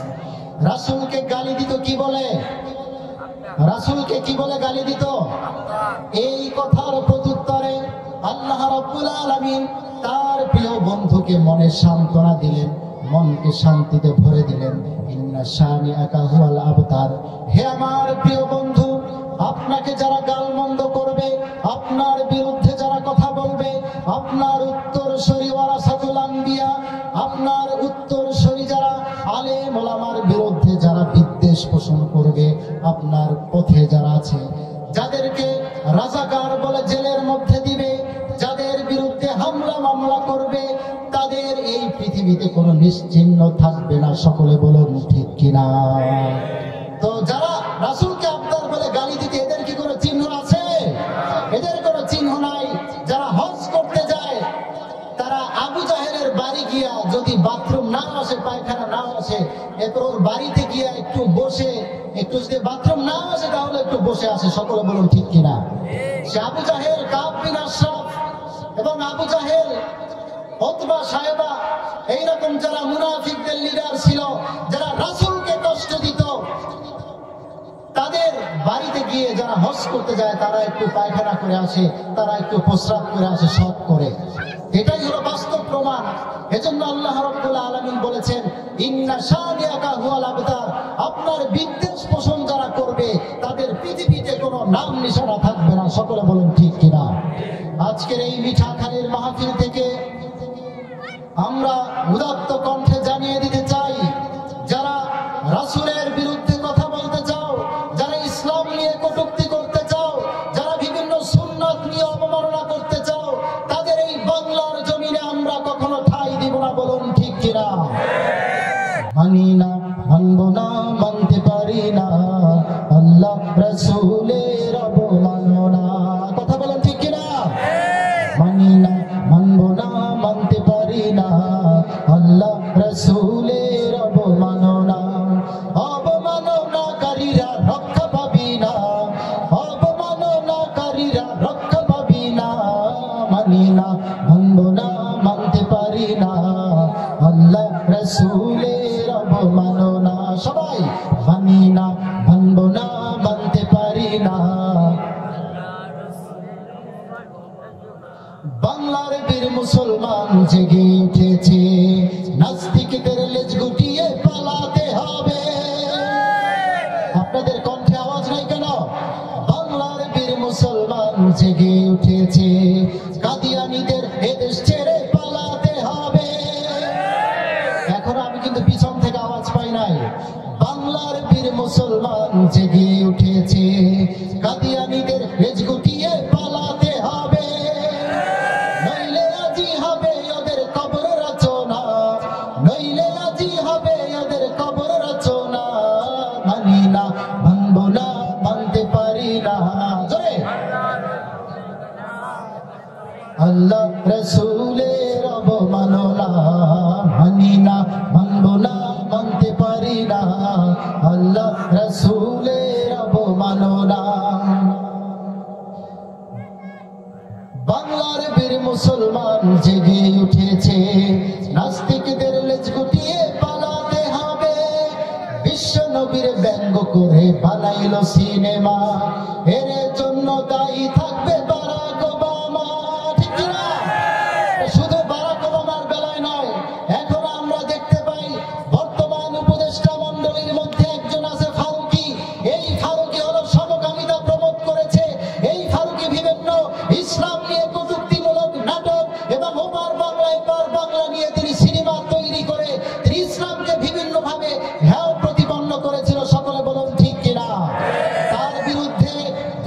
রাসূলকে গালি দিত কি বলে? রাসূলকে কি বলে গালি দিত? এই কথার প্রত্যুত্তরে আল্লাহ রাব্বুল আলামিন তার প্রিয় বন্ধুকে মনে সান্ত্বনা দিলেন, মনকে শান্তিতে ভরে দিলেন। ইন্না শানিআকা হুয়াল আবতার। হে আমার প্রিয় বন্ধু, আপনাকে যারা গালমন্দ করবে, আপনার বিরুদ্ধে যারা কথা বলবে, আপনার উত্তরসূরি ওয়ারাসাতুল আম্বিয়া, আপনার উত্তরসূরি যারা আলেম ওলামার বিরুদ্ধে যারা বিদ্বেষ পোষণ করবে, আপনার পথে যারা আছে, যাদেরকে রাজাকার বলে জেলের মধ্যে দিবে, যাদের বিরুদ্ধে হামলা মামলা করবে, তাদের এই পৃথিবীতে কোনো নিশ্চিহ্ন থাকবে না। সকলে বলুন ঠিক কিনা? তো যারা রাসূলকে আবতার বলে গালি দিতে, এদের কি কোনো চিহ্ন আছে? এদের কোনো চিহ্ন নাই। যারা হজ করতে যায়, তারা আবু জাহেলের বাড়ি গিয়া যদি বাথরুম না আসে, পায়খানা না আসে, এরপর ওর বাড়িতে গিয়া একটু বসে, একটু যদি বাথরুম না আসে তাহলে একটু বসে আসে। সকলে বলুন ঠিক কিনা? সে আবু জাহেল, কাব বিন আশরাফ এবং আবু জাহেল, উতবা, সায়বা, এইরকম যারা মুনাফিকদের লিডার ছিল, যারা রাসূলকে কষ্ট দিত, তাদের বাড়িতে গিয়ে যারা হজ করতে যায়, তারা একটু পায়খানা করে আসে, তারা একটু প্রস্রাব করে আসে, সব করে। এটাই হলো বাস্তব প্রমাণ। এজন্য আল্লাহ রাব্বুল আলামিন বলেছেন, ইন্না শানিআকা হুয়াল আবতার। আপনার বিদ্বেষ পোষণ যারা করবে, তাদের পৃথিবীতে কোনো নাম নিশানা থাকবে না। সকলে বলুন ঠিক কিনা? আজকের এই মিঠাখালীর মাহফিল থেকে আমরা উদাত্ত কণ্ঠে জানিয়ে দিতে চাই, যারা রাসূলের বিরুদ্ধে কথা বলতে চাও, যারা ইসলাম নিয়ে কটূক্তি করতে চাও, যারা বিভিন্ন সুন্নাত নিয়ে অবমাননা করতে চাও, তাদের এই বাংলার জমিনে আমরা কখনো ঠাঁই দিব না। বলুন ঠিক কিনা? মানি না, মানব না, মানতে পারি না, আল্লাহ রাসূলের অবমাননা। কথা বলুন ঠিক কিনা? মানি না, মানব না, মানতে পারি না, আল্লাহ রাসূলের অবমাননা। অবমাননাকারীরা রক্ষা পাবি না, অবমাননাকারীরা রক্ষা পাবি না। মানি না, মানব না, মানতে মুসলমান জেগে উঠেছে, নাস্তিকদের লেজ গুটিয়ে পালাতে হবে। আপনাদের কণ্ঠে আওয়াজ নাই কেন? বাংলার বীর মুসলমান জেগে উঠেছে, কাদিয়ানীদের এদেশ ছেড়ে পালাতে হবে। এখন আমি কিন্তু পিছন থেকে আওয়াজ পাই নাই। বাংলার বীর মুসলমান জেগে উঠেছে, কাদিয়ানীদের লেজ গুটিয়ে পালাতে হবে, নইলে আজি হবে ওদের কবর রচনা, নইলে আজি হবে ওদের কবর রচনা। মানি না, মানব না, মানতে পারি না। জোরে আল্লাহ রসুলের অবমাননা, মানি না, মানব না, মানতে পারি না। আল্লাহ রসুলের অবমাননা। বাংলার বীর মুসলমান জেগে উঠেছে, নাস্তিকদের লেজ গুটিয়ে পালাতে হবে। বিশ্ব নবীর ব্যঙ্গ করে বানাইল সিনেমা, এর জন্য দায়ী থাকবে বারাক ওবামা। ঠিক না? শুধু বারাক ওবামার বেলায় নয়, এখন আমরা দেখতে পাই বর্তমান উপদেষ্টা মণ্ডলীর মধ্যে একজন আছে ফারুকী। এই ফারুকী হলো সমকামিতা প্রমোট করেছে। এই ফারুকী বিভিন্ন ইসলাম নিয়ে কটূক্তিমূলক নাটক এবং ওপার বাংলা এপার বাংলা নিয়ে তিনি সিনেমা তৈরি করে তিনি ইসলামকে বিভিন্ন ভাবে হেয় প্রতিপন্ন করেছিল। সকলে বলুন ঠিক কিনা? তার বিরুদ্ধে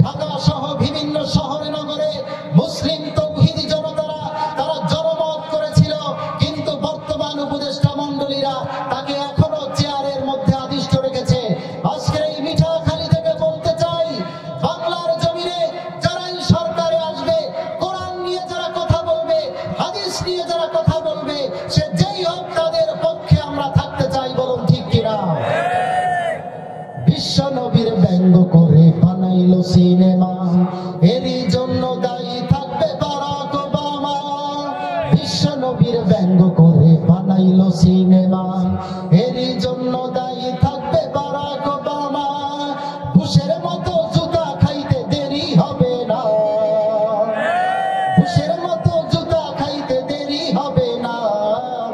ঢাকা সহ বিভিন্ন শহরে নগরে মুসলিম তৌহিদি জনতারা তারা জনমত করেছিল, কিন্তু বর্তমান উপদেষ্টা মণ্ডলীরা তাকে এখনো চেয়ারের মধ্যে আদিষ্ট রেখেছে। আজকের এই মিঠাখালী থেকে বলতে চাই, বাংলার জমিনে যারাই সরকারে আসবে, কোরআন নিয়ে যারা কথা বলবে, হাদিস নিয়ে যারা কথা বলবে, সে যেই হোক তাদের পক্ষে আমরা থাকতে চাই। বলুন ঠিক কিনা? বিশ্ব নবীর ব্যঙ্গ করে বানাইল সিনেমা, এরই জন্য দায়ী থাকবে বারাক ওবামা। বিশ্ব নবীর ব্যঙ্গ করে বানাইল সিনেমা, এরই জন্য দায়ী থাকবে বারাক ওবামা। বুশের মতো জুতা খাইতে দেরি হবে না, বুশের মতো জুতা খাইতে দেরি হবে না।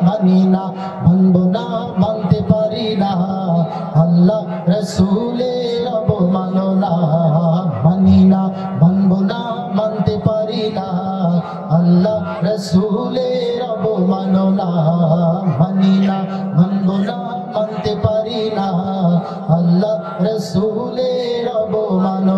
মানি না, মানব না, মানতে পারি না। আল্লাহ রসুলের অবমাননা, মানি না, মানব না, মানতে পারি না। আল্লাহ রসুলের অবমাননা, মানি না, মানব না, মানতে পারি না। আল্লাহ রসুলের অবমাননা।